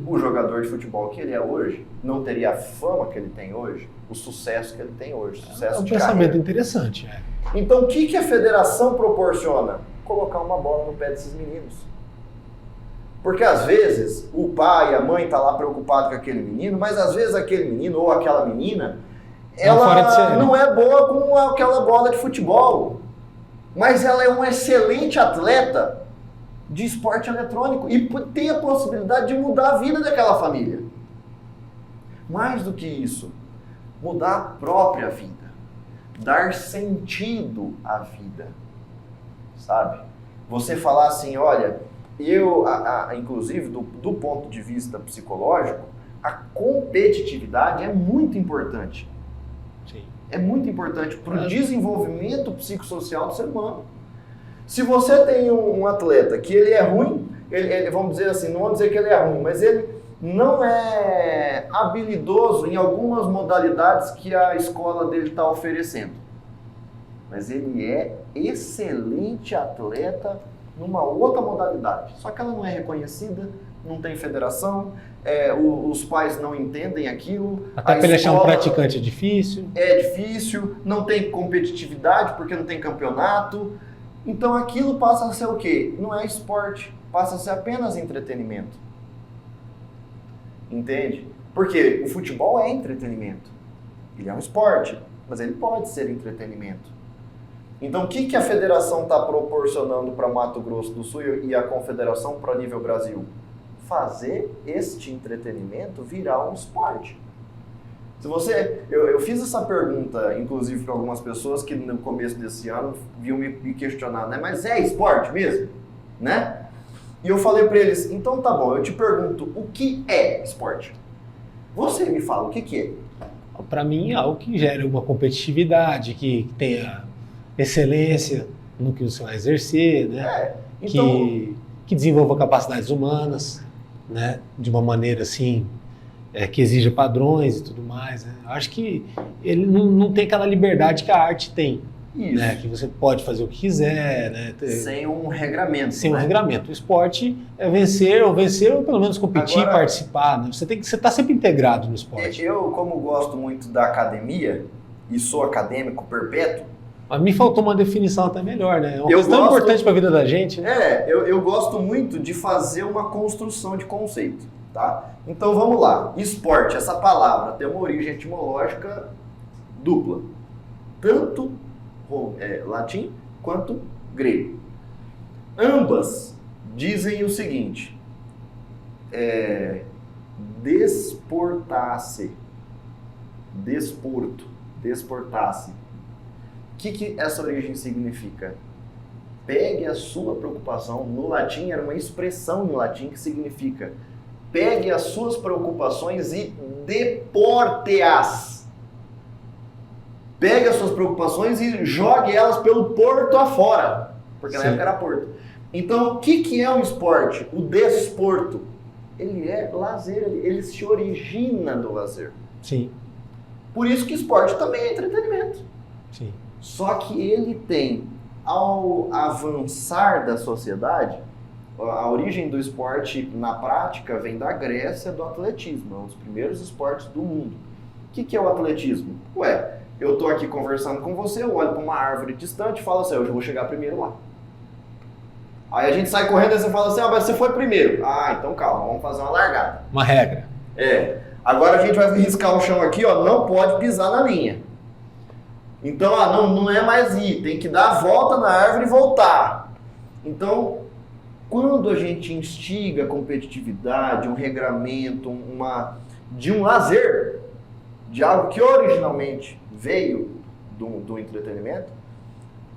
o jogador de futebol que ele é hoje. Não teria a fama que ele tem hoje, o sucesso que ele tem hoje. Sucesso de pensamento carreira. Interessante. Então, o que a federação proporciona? Colocar uma bola no pé desses meninos. Porque, às vezes, o pai e a mãe estão lá preocupados com aquele menino, mas, às vezes, aquele menino ou aquela menina, ela não é boa com aquela bola de futebol. Mas ela é um excelente atleta de esporte eletrônico e tem a possibilidade de mudar a vida daquela família. Mais do que isso, mudar a própria vida. Dar sentido à vida, sabe? Você falar assim, olha, inclusive do ponto de vista psicológico, a competitividade é muito importante. Sim. É muito importante para o desenvolvimento psicossocial do ser humano. Se você tem um atleta que ele é ruim, vamos dizer assim, não vamos dizer que ele é ruim, mas ele não é habilidoso em algumas modalidades que a escola dele está oferecendo. Mas ele é excelente atleta numa outra modalidade. Só que ela não é reconhecida, não tem federação, os pais não entendem aquilo. Até para ele achar um praticante é difícil. É difícil, não tem competitividade porque não tem campeonato. Então aquilo passa a ser o quê? Não é esporte, passa a ser apenas entretenimento. Entende? Porque o futebol é entretenimento. Ele é um esporte, mas ele pode ser entretenimento. Então o que a federação está proporcionando para Mato Grosso do Sul e a confederação para nível Brasil? Fazer este entretenimento virar um esporte. Se você, eu fiz essa pergunta, inclusive, para algumas pessoas que no começo desse ano vinham me questionar, né? Mas é esporte mesmo? Né? E eu falei para eles, então tá bom, eu te pergunto, o que é esporte? Você me fala, o que é? Para mim, é algo que gere uma competitividade, que tenha excelência no que você vai exercer, né? Então... que desenvolva capacidades humanas, né? De uma maneira assim, que exija padrões e tudo mais. Né? Acho que ele não tem aquela liberdade que a arte tem. Isso. Né? Que você pode fazer o que quiser. Né? Sem um regramento. Sem um regramento. O esporte é vencer ou pelo menos competir, agora, participar. Né? Você está sempre integrado no esporte. Eu, como gosto muito da academia e sou acadêmico perpétuo, mas me faltou uma definição até melhor, né? É uma coisa tão importante para a vida da gente. Né? Eu gosto muito de fazer uma construção de conceito, tá? Então vamos lá. Esporte, essa palavra tem uma origem etimológica dupla. Tanto latim quanto grego. Ambas dizem o seguinte, desportar-se, desporto, desportar-se. O que essa origem significa? Pegue a sua preocupação, no latim era uma expressão no latim que significa pegue as suas preocupações e deporte-as. Pegue as suas preocupações e jogue elas pelo porto afora, porque na época era porto. Então, o que é um esporte? O desporto. Ele é lazer, ele se origina do lazer. Sim. Por isso que esporte também é entretenimento. Sim. Só que ele tem, ao avançar da sociedade, a origem do esporte na prática vem da Grécia, do atletismo, é um dos primeiros esportes do mundo. O que é o atletismo? Eu tô aqui conversando com você, eu olho para uma árvore distante e falo assim, eu vou chegar primeiro lá. Aí a gente sai correndo e você fala assim, mas você foi primeiro. Então calma, vamos fazer uma largada. Uma regra. Agora a gente vai riscar o chão aqui, não pode pisar na linha. Então, não é mais ir, tem que dar a volta na árvore e voltar. Então, quando a gente instiga a competitividade, um regramento, de um lazer, de algo que originalmente veio do entretenimento,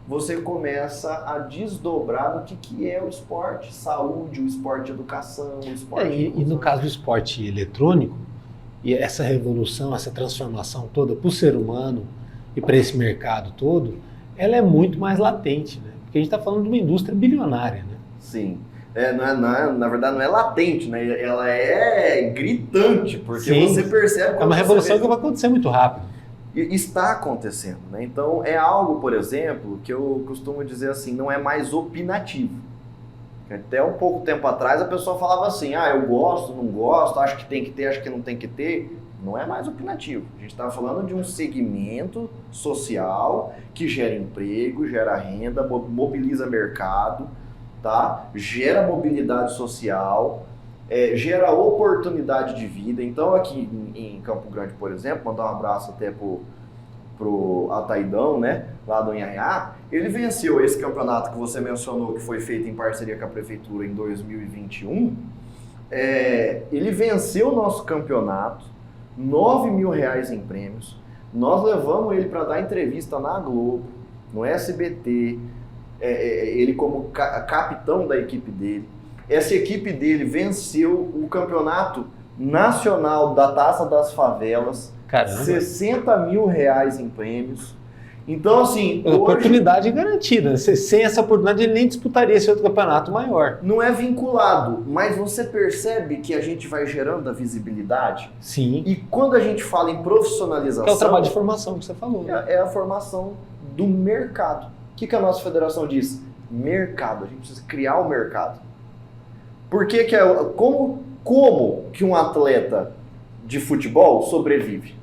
você começa a desdobrar no que é o esporte, saúde, o esporte educação, o esporte... E no caso do esporte eletrônico, e essa revolução, essa transformação toda para o ser humano, e para esse mercado todo, ela é muito mais latente, né? Porque a gente está falando de uma indústria bilionária, né? Sim. Na verdade não é latente, né? Ela é gritante, porque Sim, você percebe... É uma revolução que vai acontecer muito rápido. E está acontecendo, né? Então é algo, por exemplo, que eu costumo dizer assim, não é mais opinativo. Até um pouco tempo atrás a pessoa falava assim, eu gosto, não gosto, acho que tem que ter, acho que não tem que ter... Não é mais opinativo. A gente está falando de um segmento social que gera emprego, gera renda, mobiliza mercado, tá? Gera mobilidade social, gera oportunidade de vida. Então aqui em Campo Grande, por exemplo, mandar um abraço até pro Ataidão, né? Lá do Inhaiá, ele venceu esse campeonato que você mencionou, que foi feito em parceria com a Prefeitura em 2021. Ele venceu o nosso campeonato, R$9 mil em prêmios. Nós levamos ele para dar entrevista na Globo, no SBT, ele como capitão da equipe dele. Essa equipe dele venceu o campeonato nacional da Taça das Favelas. Caramba. R$60 mil em prêmios. Então, assim... Oportunidade garantida. Sem essa oportunidade, ele nem disputaria esse outro campeonato maior. Não é vinculado, mas você percebe que a gente vai gerando a visibilidade? Sim. E quando a gente fala em profissionalização... Que é o trabalho de formação que você falou. É a formação do mercado. O que a nossa federação diz? Mercado. A gente precisa criar o mercado. Por que como que um atleta de futebol sobrevive?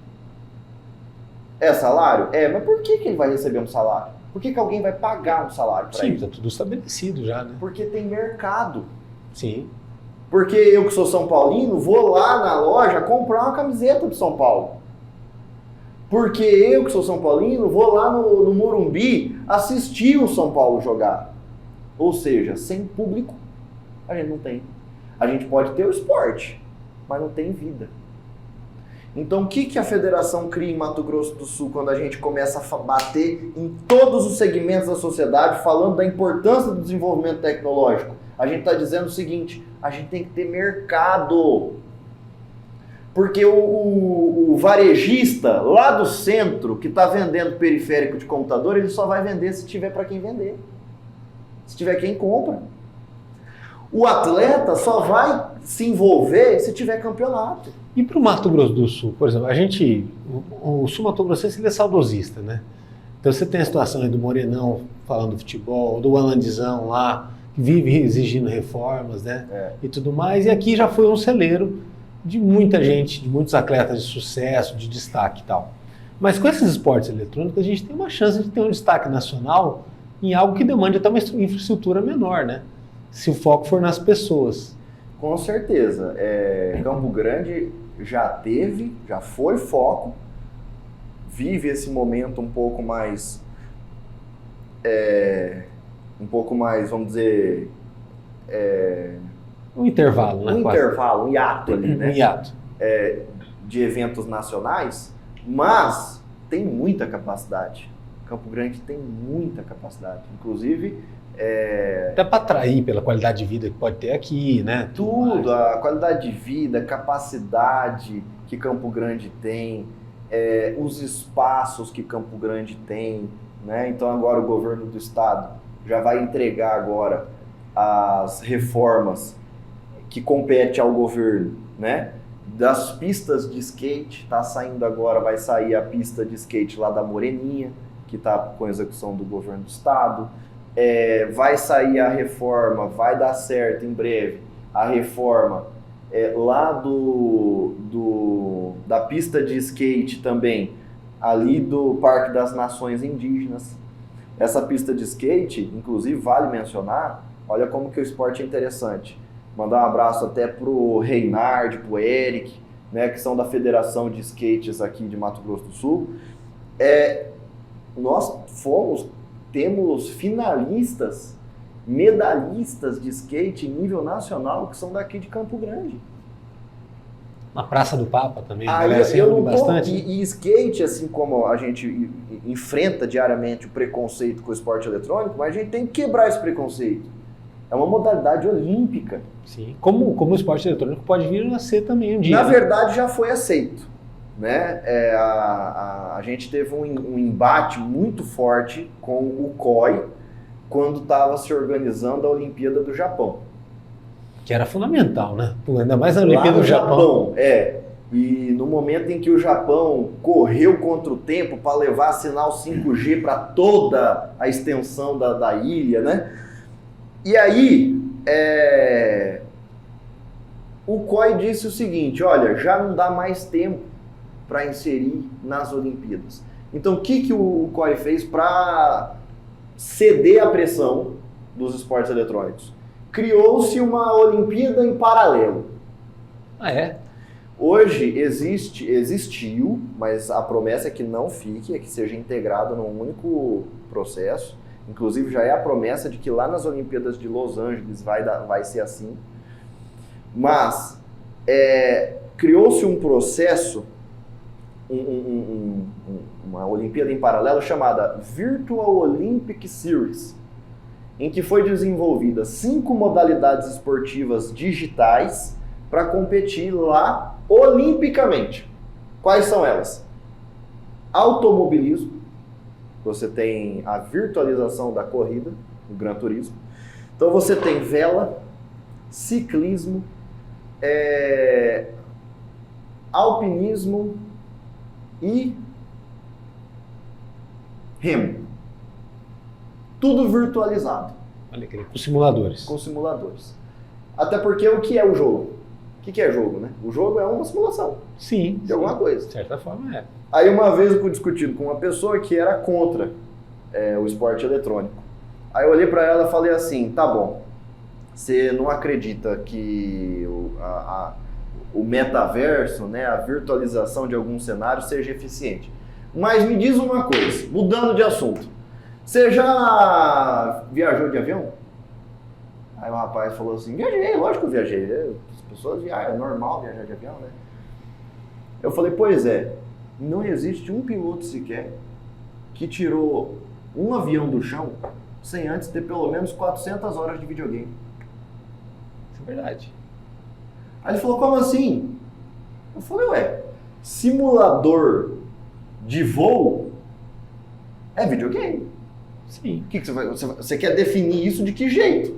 É salário? Mas por que ele vai receber um salário? Por que alguém vai pagar um salário para ele? Sim, está tudo estabelecido já, né? Porque tem mercado. Sim. Porque eu que sou São Paulino, vou lá na loja comprar uma camiseta do São Paulo. Porque eu que sou São Paulino, vou lá no Morumbi assistir o São Paulo jogar. Ou seja, sem público, a gente não tem. A gente pode ter o esporte, mas não tem vida. Então, o que a federação cria em Mato Grosso do Sul quando a gente começa a bater em todos os segmentos da sociedade, falando da importância do desenvolvimento tecnológico? A gente está dizendo o seguinte, a gente tem que ter mercado. Porque o varejista lá do centro, que está vendendo periférico de computador, ele só vai vender se tiver para quem vender. Se tiver quem compra. O atleta só vai se envolver se tiver campeonato. E para o Mato Grosso do Sul, por exemplo, o Sul Mato Grossense ele é saudosista, né? Então você tem a situação aí do Morenão falando do futebol, do Alandizão lá, que vive exigindo reformas, né? E tudo mais. E aqui já foi um celeiro de muita gente, de muitos atletas de sucesso, de destaque e tal. Mas com esses esportes eletrônicos, a gente tem uma chance de ter um destaque nacional em algo que demande até uma infraestrutura menor, né? Se o foco for nas pessoas. Com certeza. Campo Grande já foi foco, vive esse momento um pouco mais, vamos dizer... Um intervalo, né? Um hiato ali, né? Um hiato. De eventos nacionais, mas tem muita capacidade. Campo Grande tem muita capacidade. Inclusive... Até para atrair pela qualidade de vida que pode ter aqui, né? Tudo, a qualidade de vida, capacidade que Campo Grande tem, os espaços que Campo Grande tem, né? Então agora o governo do estado já vai entregar agora as reformas que compete ao governo, né? Das pistas de skate, está saindo agora, vai sair a pista de skate lá da Moreninha, que está com execução do governo do estado. Vai sair a reforma, vai dar certo em breve, a reforma lá da pista de skate também, ali do Parque das Nações Indígenas. Essa pista de skate, inclusive, vale mencionar, olha como que o esporte é interessante. Mandar um abraço até pro Reinhard, pro Eric, né, que são da Federação de Skates aqui de Mato Grosso do Sul. Nós temos finalistas, medalhistas de skate em nível nacional que são daqui de Campo Grande. Na Praça do Papa também, bastante. E skate, assim como a gente enfrenta diariamente o preconceito com o esporte eletrônico, mas a gente tem que quebrar esse preconceito. É uma modalidade olímpica. Sim. Como o esporte eletrônico pode vir a ser também um dia. Na verdade, já foi aceito. Né? A gente teve um embate muito forte com o COI quando estava se organizando a Olimpíada do Japão. Que era fundamental, né? Ainda mais na Olimpíada do Japão. E no momento em que o Japão correu contra o tempo para levar sinal 5G para toda a extensão da ilha, né? E aí, o COI disse o seguinte, olha, já não dá mais tempo para inserir nas Olimpíadas. Então, o que o COI fez para ceder à pressão dos esportes eletrônicos? Criou-se uma Olimpíada em paralelo. Hoje existiu, mas a promessa é que não fique, é que seja integrado num único processo. Inclusive, já é a promessa de que lá nas Olimpíadas de Los Angeles vai ser assim. Mas criou-se um processo, uma Olimpíada em paralelo chamada Virtual Olympic Series. em que foi desenvolvidas 5 modalidades esportivas digitais para competir lá olimpicamente. Quais são elas? Automobilismo, você tem a virtualização da corrida, o Gran Turismo. Então você tem vela, ciclismo, alpinismo e remo. Tudo virtualizado. Olha aqui, com simuladores. Com simuladores. Até porque o que é o jogo? O que é jogo, né? O jogo é uma simulação. Sim. De alguma coisa. De certa forma é. Aí uma vez eu fui discutindo com uma pessoa que era contra o esporte eletrônico. Aí eu olhei para ela e falei assim, tá bom, você não acredita que o metaverso, né, a virtualização de algum cenário seja eficiente. Mas me diz uma coisa, mudando de assunto, você já viajou de avião? Aí o rapaz falou assim, viajei, lógico que eu viajei, as pessoas viajam, é normal viajar de avião, né? Eu falei, pois é, não existe um piloto sequer que tirou um avião do chão sem antes ter pelo menos 400 horas de videogame. Isso é verdade. Aí ele falou, como assim? Eu falei, ué, simulador de voo é videogame. Sim. O que você quer definir isso de que jeito?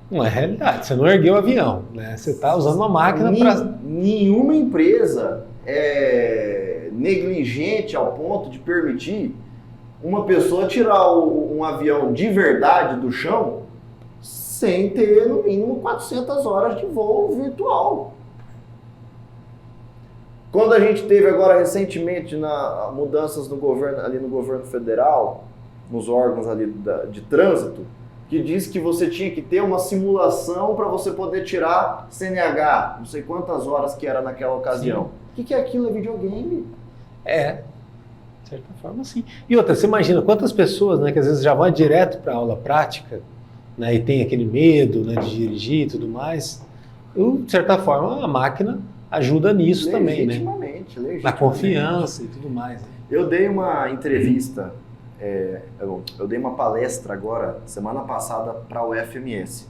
Não é realidade, você não ergueu o avião, né? Você está usando uma máquina para... Nenhuma empresa é negligente ao ponto de permitir uma pessoa tirar um avião de verdade do chão sem ter, no mínimo, 400 horas de voo virtual. Quando a gente teve agora recentemente mudanças no governo, ali no governo federal, nos órgãos ali de trânsito, que diz que você tinha que ter uma simulação para você poder tirar CNH, não sei quantas horas que era naquela ocasião. O que é aquilo? É videogame? É, de certa forma sim. E outra, você imagina quantas pessoas, né, que às vezes já vão direto para a aula prática, né, e tem aquele medo, né, de dirigir e tudo mais. De certa forma, a máquina ajuda nisso também, né? Legitimamente. Na confiança e tudo mais. Né? Eu dei uma entrevista, eu dei uma palestra agora, semana passada, para o FMS,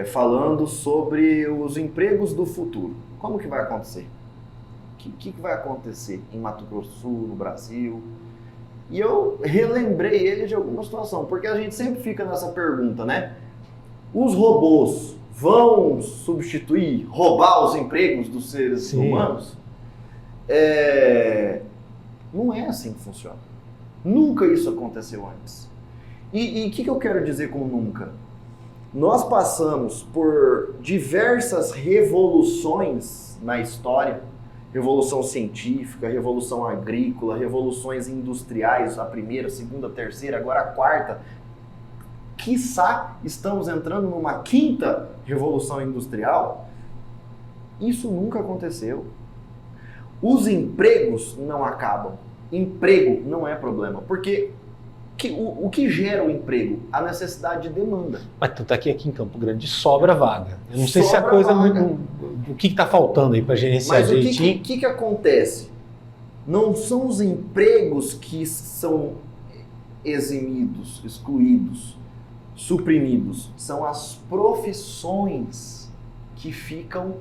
falando sobre os empregos do futuro. Como que vai acontecer? O que vai acontecer em Mato Grosso do Sul, no Brasil? E eu relembrei ele de alguma situação, porque a gente sempre fica nessa pergunta, né? Os robôs vão substituir, roubar os empregos dos seres humanos? Não é assim que funciona. Nunca isso aconteceu antes. E o que eu quero dizer com nunca? Nós passamos por diversas revoluções na história, revolução científica, revolução agrícola, revoluções industriais, a primeira, a segunda, a terceira, agora a quarta. Quiçá estamos entrando numa quinta revolução industrial. Isso nunca aconteceu. Os empregos não acabam. Emprego não é problema, porque o que gera o emprego? A necessidade de demanda. Mas tanto aqui em Campo Grande sobra vaga. Eu não sei se a coisa muito... O que está faltando aí para gerenciar direitinho? Mas o que acontece? Não são os empregos que são eximidos, excluídos, suprimidos. São as profissões que ficam...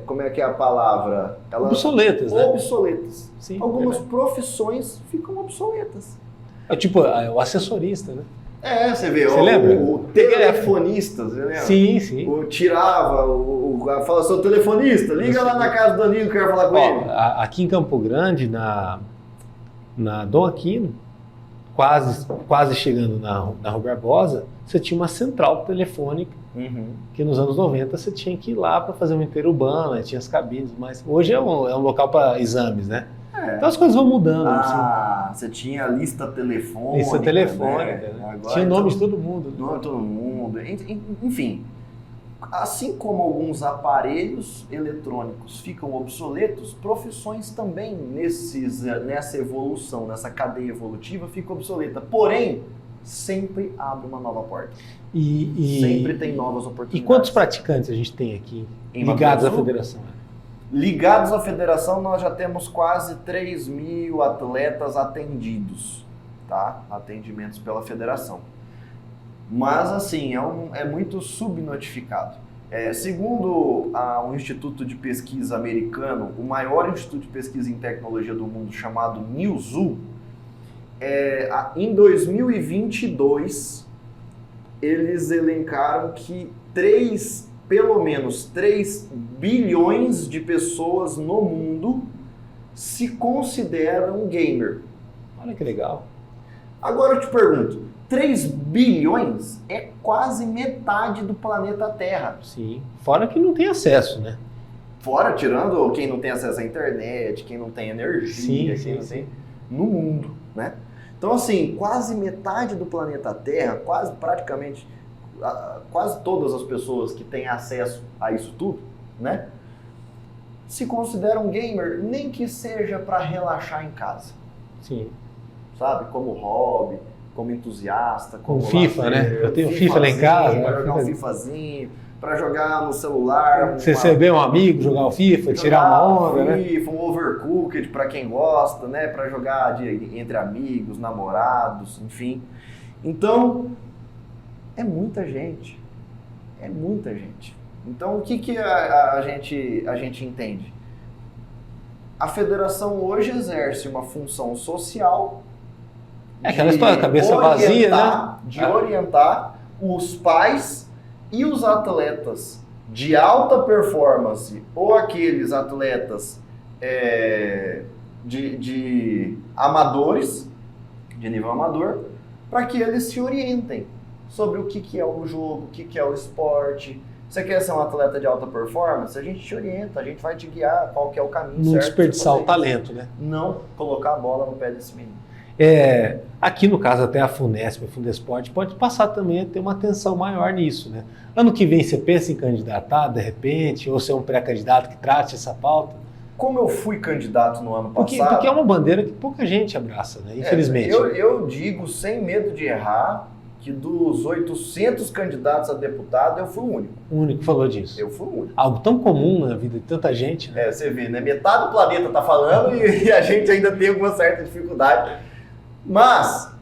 como é que é a palavra? Obsoletas, né? Obsoletas. Sim, algumas profissões ficam obsoletas. É tipo o assessorista, né? Você vê, você lembra? O telefonista, você lembra? Sim, sim. Fala, sou telefonista, liga lá na casa do Danilo, quero falar com ele. Aqui em Campo Grande, na Dom Aquino, quase chegando na Rua Barbosa, você tinha uma central telefônica, que nos anos 90 você tinha que ir lá para fazer uma interurbana, tinha as cabines, mas hoje é um local para exames, né? Então as coisas vão mudando. Você tinha lista telefônica. Lista telefônica, né? Tinha o nome de todo mundo. Nome de todo mundo. Enfim, assim como alguns aparelhos eletrônicos ficam obsoletos, profissões também nessa evolução, nessa cadeia evolutiva, ficam obsoletas. Porém, sempre abre uma nova porta. Sempre tem novas oportunidades. E quantos praticantes a gente tem aqui ligados à federação? Ligados à federação, nós já temos quase 3 mil atletas atendidos, tá? Atendimentos pela federação. Mas, assim, é muito subnotificado. Segundo um instituto de pesquisa americano, o maior instituto de pesquisa em tecnologia do mundo, chamado Newzoo, em 2022, eles elencaram que pelo menos 3 bilhões de pessoas no mundo se consideram gamer. Olha que legal. Agora eu te pergunto, 3 bilhões é quase metade do planeta Terra. Sim, fora que não tem acesso, né? Fora, tirando quem não tem acesso à internet, quem não tem energia, quem não tem no mundo, né? Então, assim, quase metade do planeta Terra, praticamente quase todas as pessoas que têm acesso a isso tudo, né, se consideram gamer, nem que seja para relaxar em casa. Sim. Sabe? Como hobby, como entusiasta, como FIFA, né? Eu tenho FIFA lá em casa. Para jogar um FIFAzinho, para jogar no celular. Você receber um amigo, jogar o FIFA, tirar uma onda, FIFA, um Overcooked para quem gosta, né? Para jogar entre amigos, namorados, enfim. Então, é muita gente. É muita gente. Então, o que a gente entende? A federação hoje exerce uma função social. Aquela história, cabeça vazia, né? De orientar os pais e os atletas de alta performance ou aqueles atletas de amadores, de nível amador, para que eles se orientem sobre o que é o jogo, o que é o esporte. Você quer ser um atleta de alta performance? A gente te orienta, a gente vai te guiar qual que é o caminho certo. Não desperdiçar o talento, né? Não colocar a bola no pé desse menino. Aqui no caso até a Funesp, a Fundesport, pode passar também a ter uma atenção maior nisso, né? Ano que vem você pensa em candidatar, de repente, ou ser um pré-candidato que trate essa pauta? Como eu fui candidato no ano passado... Porque é uma bandeira que pouca gente abraça, né? Infelizmente. Eu digo, sem medo de errar, que dos 800 candidatos a deputado, eu fui o único. O único que falou disso. Eu fui o único. Algo tão comum na vida de tanta gente, né? Você vê, né? Metade do planeta tá falando e a gente ainda tem alguma certa dificuldade. Mas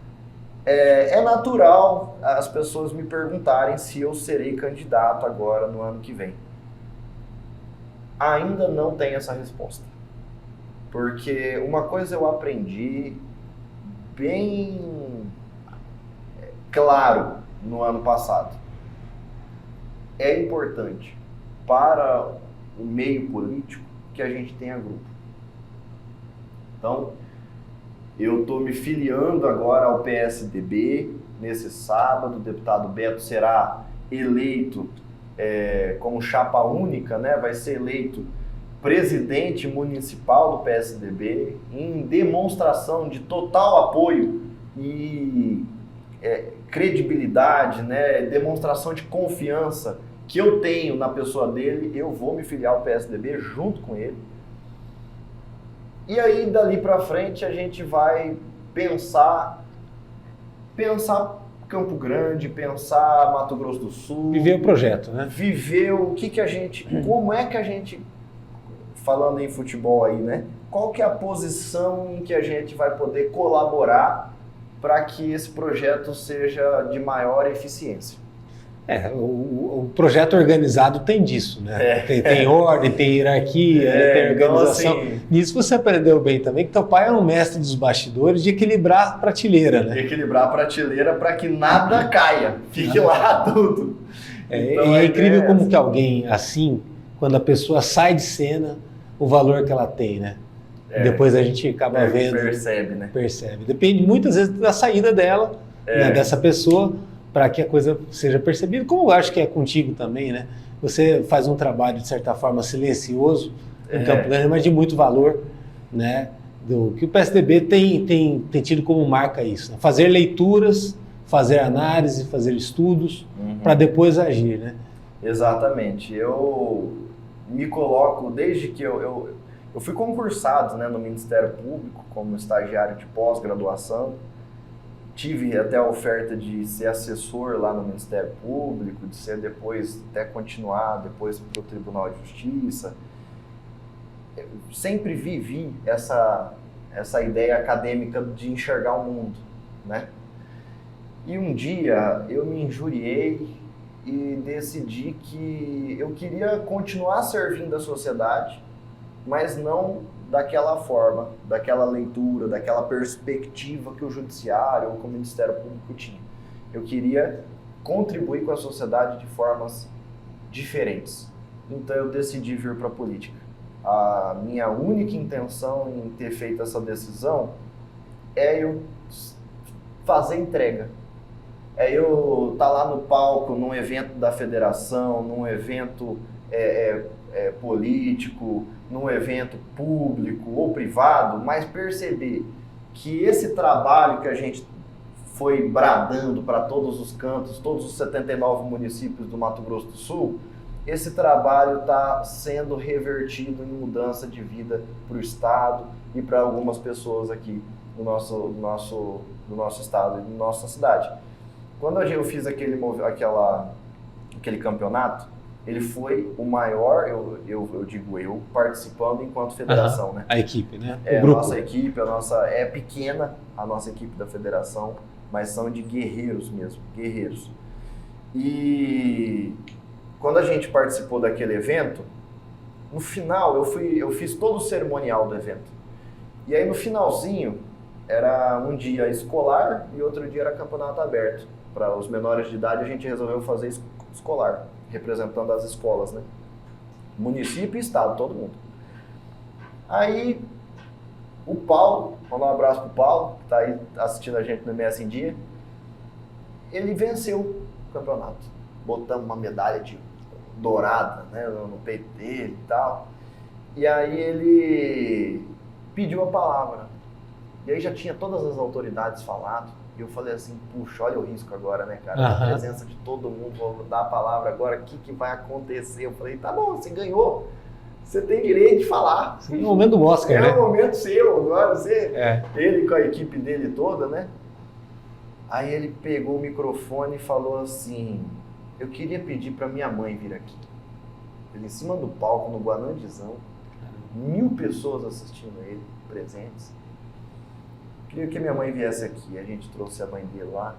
é natural as pessoas me perguntarem se eu serei candidato agora no ano que vem. Ainda não tenho essa resposta. Porque uma coisa eu aprendi bem claro no ano passado. É importante para o meio político que a gente tenha grupo. Então, eu estou me filiando agora ao PSDB. Nesse sábado, o deputado Beto será eleito como chapa única, né? Vai ser eleito presidente municipal do PSDB, em demonstração de total apoio e credibilidade, né? Demonstração de confiança que eu tenho na pessoa dele. Eu vou me filiar ao PSDB junto com ele. E aí, dali para frente, a gente vai pensar Campo Grande, pensar Mato Grosso do Sul. Viver o projeto, né? Viver o que a gente... Como é que a gente, falando em futebol aí, né? Qual que é a posição em que a gente vai poder colaborar para que esse projeto seja de maior eficiência? O projeto organizado tem disso, né? Tem ordem, tem hierarquia, tem organização. Então, assim, nisso você aprendeu bem também, que teu pai é um mestre dos bastidores de equilibrar a prateleira, né? De equilibrar a prateleira para que nada caia, fique lá tudo. Então, é incrível como que alguém assim, quando a pessoa sai de cena, o valor que ela tem, né? Depois a gente acaba vendo. Percebe, né? Percebe. Depende muitas vezes da saída dela, né, dessa pessoa, para que a coisa seja percebida, como eu acho que é contigo também, né? Você faz um trabalho, de certa forma, silencioso em Campo Grande, mas de muito valor, né? Que o PSDB tem tido como marca isso, né? Fazer leituras, fazer análise, fazer estudos, para depois agir, né? Exatamente. Eu me coloco, desde que eu fui concursado, né, no Ministério Público como estagiário de pós-graduação. Tive até a oferta de ser assessor lá no Ministério Público, de ser depois, até continuar depois para o Tribunal de Justiça. sempre vivi essa ideia acadêmica de enxergar o mundo, né? E um dia eu me injuriei e decidi que eu queria continuar servindo a sociedade, mas não daquela forma, daquela leitura, daquela perspectiva que o judiciário ou que o Ministério Público tinha. Eu queria contribuir com a sociedade de formas diferentes. Então eu decidi vir para a política. A minha única intenção em ter feito essa decisão é eu fazer entrega. É eu estar lá no palco, num evento da federação, num evento político, num evento público ou privado, mas perceber que esse trabalho que a gente foi bradando para todos os cantos, todos os 79 municípios do Mato Grosso do Sul, esse trabalho está sendo revertido em mudança de vida para o Estado e para algumas pessoas aqui do nosso Estado e da nossa cidade. Quando eu fiz aquele campeonato, ele foi o maior, eu digo participando enquanto federação, né? A equipe, né? A nossa equipe, é pequena, a nossa equipe da federação, mas são de guerreiros mesmo, guerreiros. E quando a gente participou daquele evento, no final eu fiz todo o cerimonial do evento. E aí no finalzinho, era um dia escolar e outro dia era campeonato aberto. Para os menores de idade a gente resolveu fazer escolar, representando as escolas, né? Município e estado, todo mundo. Aí o Paulo, mandar um abraço pro Paulo, que está aí assistindo a gente no MS em Dia, ele venceu o campeonato. Botamos uma medalha dourada, né, no peito dele e tal. E aí ele pediu a palavra. E aí já tinha todas as autoridades falado. E eu falei assim, puxa, olha o risco agora, né, cara? A presença de todo mundo, vou dar a palavra agora, o que vai acontecer? Eu falei, tá bom, você ganhou, você tem direito de falar. É o momento do Oscar, né? É o momento seu, agora você, ele com a equipe dele toda, né? Aí ele pegou o microfone e falou assim, eu queria pedir pra minha mãe vir aqui. Ele em cima do palco, no Guanandizão, 1000 pessoas assistindo ele, presentes. Queria que minha mãe viesse aqui. A gente trouxe a mãe dele lá.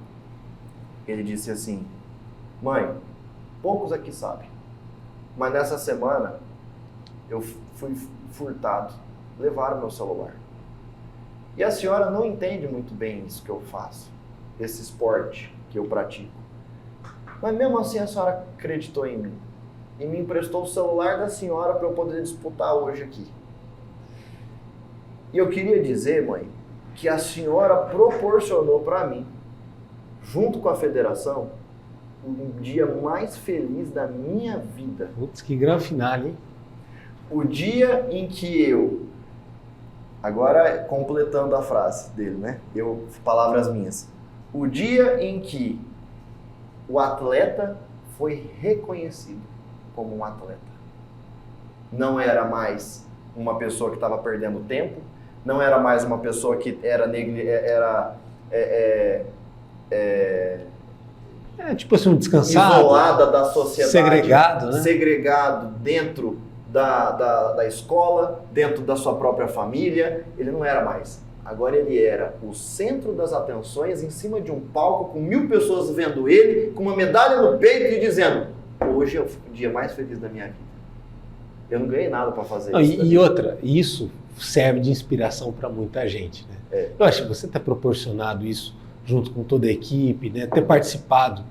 Ele disse assim, mãe, poucos aqui sabem, mas nessa semana eu fui furtado, levaram meu celular. E a senhora não entende muito bem isso que eu faço, esse esporte que eu pratico. Mas mesmo assim a senhora acreditou em mim e me emprestou o celular da senhora para eu poder disputar hoje aqui. E eu queria dizer, mãe, que a senhora proporcionou para mim, junto com a federação, um dia mais feliz da minha vida. Putz, que grande final, hein? O dia em que eu, agora completando a frase dele, né? Palavras minhas. O dia em que o atleta foi reconhecido como um atleta. Não era mais uma pessoa que estava perdendo tempo, não era mais uma pessoa que era tipo assim, um descansado, isolada da sociedade, segregado, né? Segregado dentro da escola, dentro da sua própria família. Ele não era mais. Agora ele era o centro das atenções, em cima de um palco com 1000 pessoas vendo ele, com uma medalha no peito e dizendo, hoje é o dia mais feliz da minha vida. Eu não ganhei nada para fazer isso. E outra, isso serve de inspiração para muita gente, né? Eu acho que você ter proporcionado isso junto com toda a equipe, né? Ter participado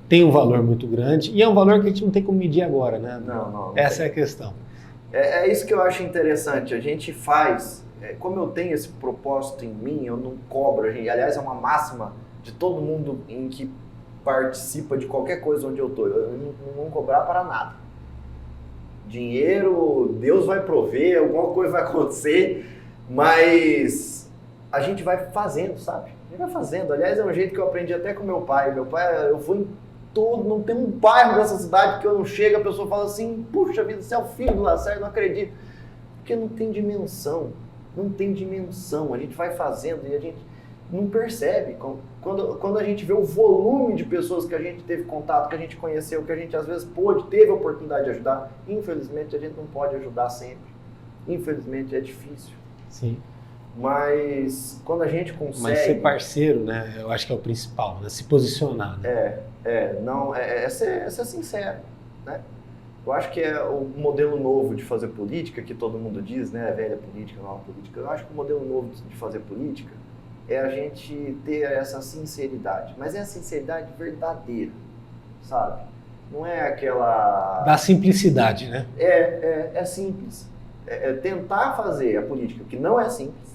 tem um valor muito grande e é um valor que a gente não tem como medir agora, né? Não Essa é a questão. É isso que eu acho interessante. A gente faz, como eu tenho esse propósito em mim, eu não cobro. Aliás, é uma máxima de todo mundo em que participa de qualquer coisa onde eu estou. Eu não vou cobrar para nada. Dinheiro, Deus vai prover, alguma coisa vai acontecer, mas a gente vai fazendo, sabe? A gente vai fazendo. Aliás, é um jeito que eu aprendi até com meu pai. Meu pai, eu vou em todo, não tem um bairro dessa cidade que eu não chego, a pessoa fala assim, puxa vida, você é o filho do Lacerda, não acredito. Porque não tem dimensão, a gente vai fazendo e a gente não percebe. Quando a gente vê o volume de pessoas que a gente teve contato, que a gente conheceu, que a gente às vezes teve a oportunidade de ajudar, infelizmente a gente não pode ajudar sempre. Infelizmente é difícil. Sim. Mas quando a gente consegue... Mas ser parceiro, né? Eu acho que é o principal, né? Se posicionar, né? É ser sincero, né? Eu acho que é o modelo novo de fazer política, que todo mundo diz, né? Velha política, nova política. Eu acho que o modelo novo de fazer política é a gente ter essa sinceridade. Mas é a sinceridade verdadeira, sabe? Não é aquela... Da simplicidade, né? É simples. É tentar fazer a política, que não é simples,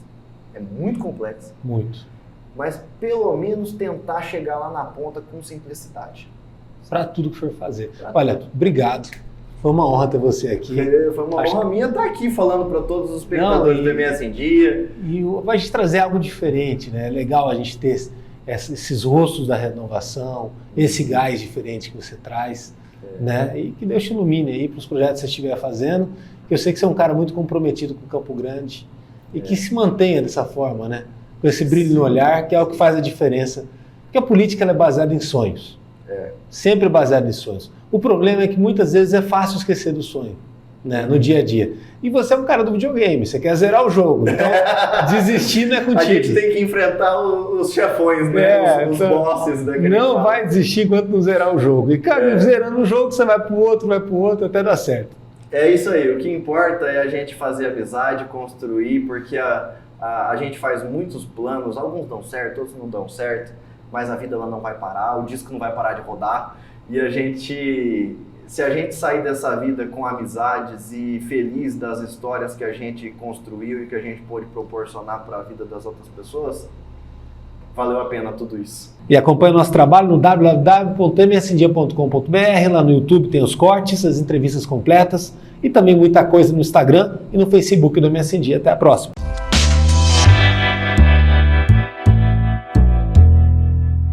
é muito complexa. Muito. Mas pelo menos tentar chegar lá na ponta com simplicidade. Para tudo que for fazer. Olha, obrigado. Foi uma honra ter você aqui. Foi uma honra minha estar aqui falando para todos os espectadores do MS em Dia. E vai te trazer algo diferente, né? É legal a gente ter esses rostos da renovação, esse gás diferente que você traz, né? E que Deus te ilumine aí para os projetos que você estiver fazendo. Eu sei que você é um cara muito comprometido com Campo Grande e que se mantenha dessa forma, né? Com esse brilho no olhar, que é o que faz a diferença. Porque a política ela é baseada em sonhos. Sempre baseada em sonhos. O problema é que muitas vezes é fácil esquecer do sonho, né? No dia a dia. E você é um cara do videogame, você quer zerar o jogo. Então, desistir não é contigo. A gente tem que enfrentar os chefões, né? Os bosses. Né, não vai desistir enquanto não zerar o jogo. E, cara, zerando o jogo, você vai pro outro, até dar certo. É isso aí. O que importa é a gente fazer amizade, construir, porque a gente faz muitos planos, alguns dão certo, outros não dão certo, mas a vida ela não vai parar, o disco não vai parar de rodar. E se a gente sair dessa vida com amizades e feliz das histórias que a gente construiu e que a gente pôde proporcionar para a vida das outras pessoas, valeu a pena tudo isso. E acompanhe o nosso trabalho no www.msdia.com.br, lá no YouTube tem os cortes, as entrevistas completas e também muita coisa no Instagram e no Facebook do MS Dia. Até a próxima.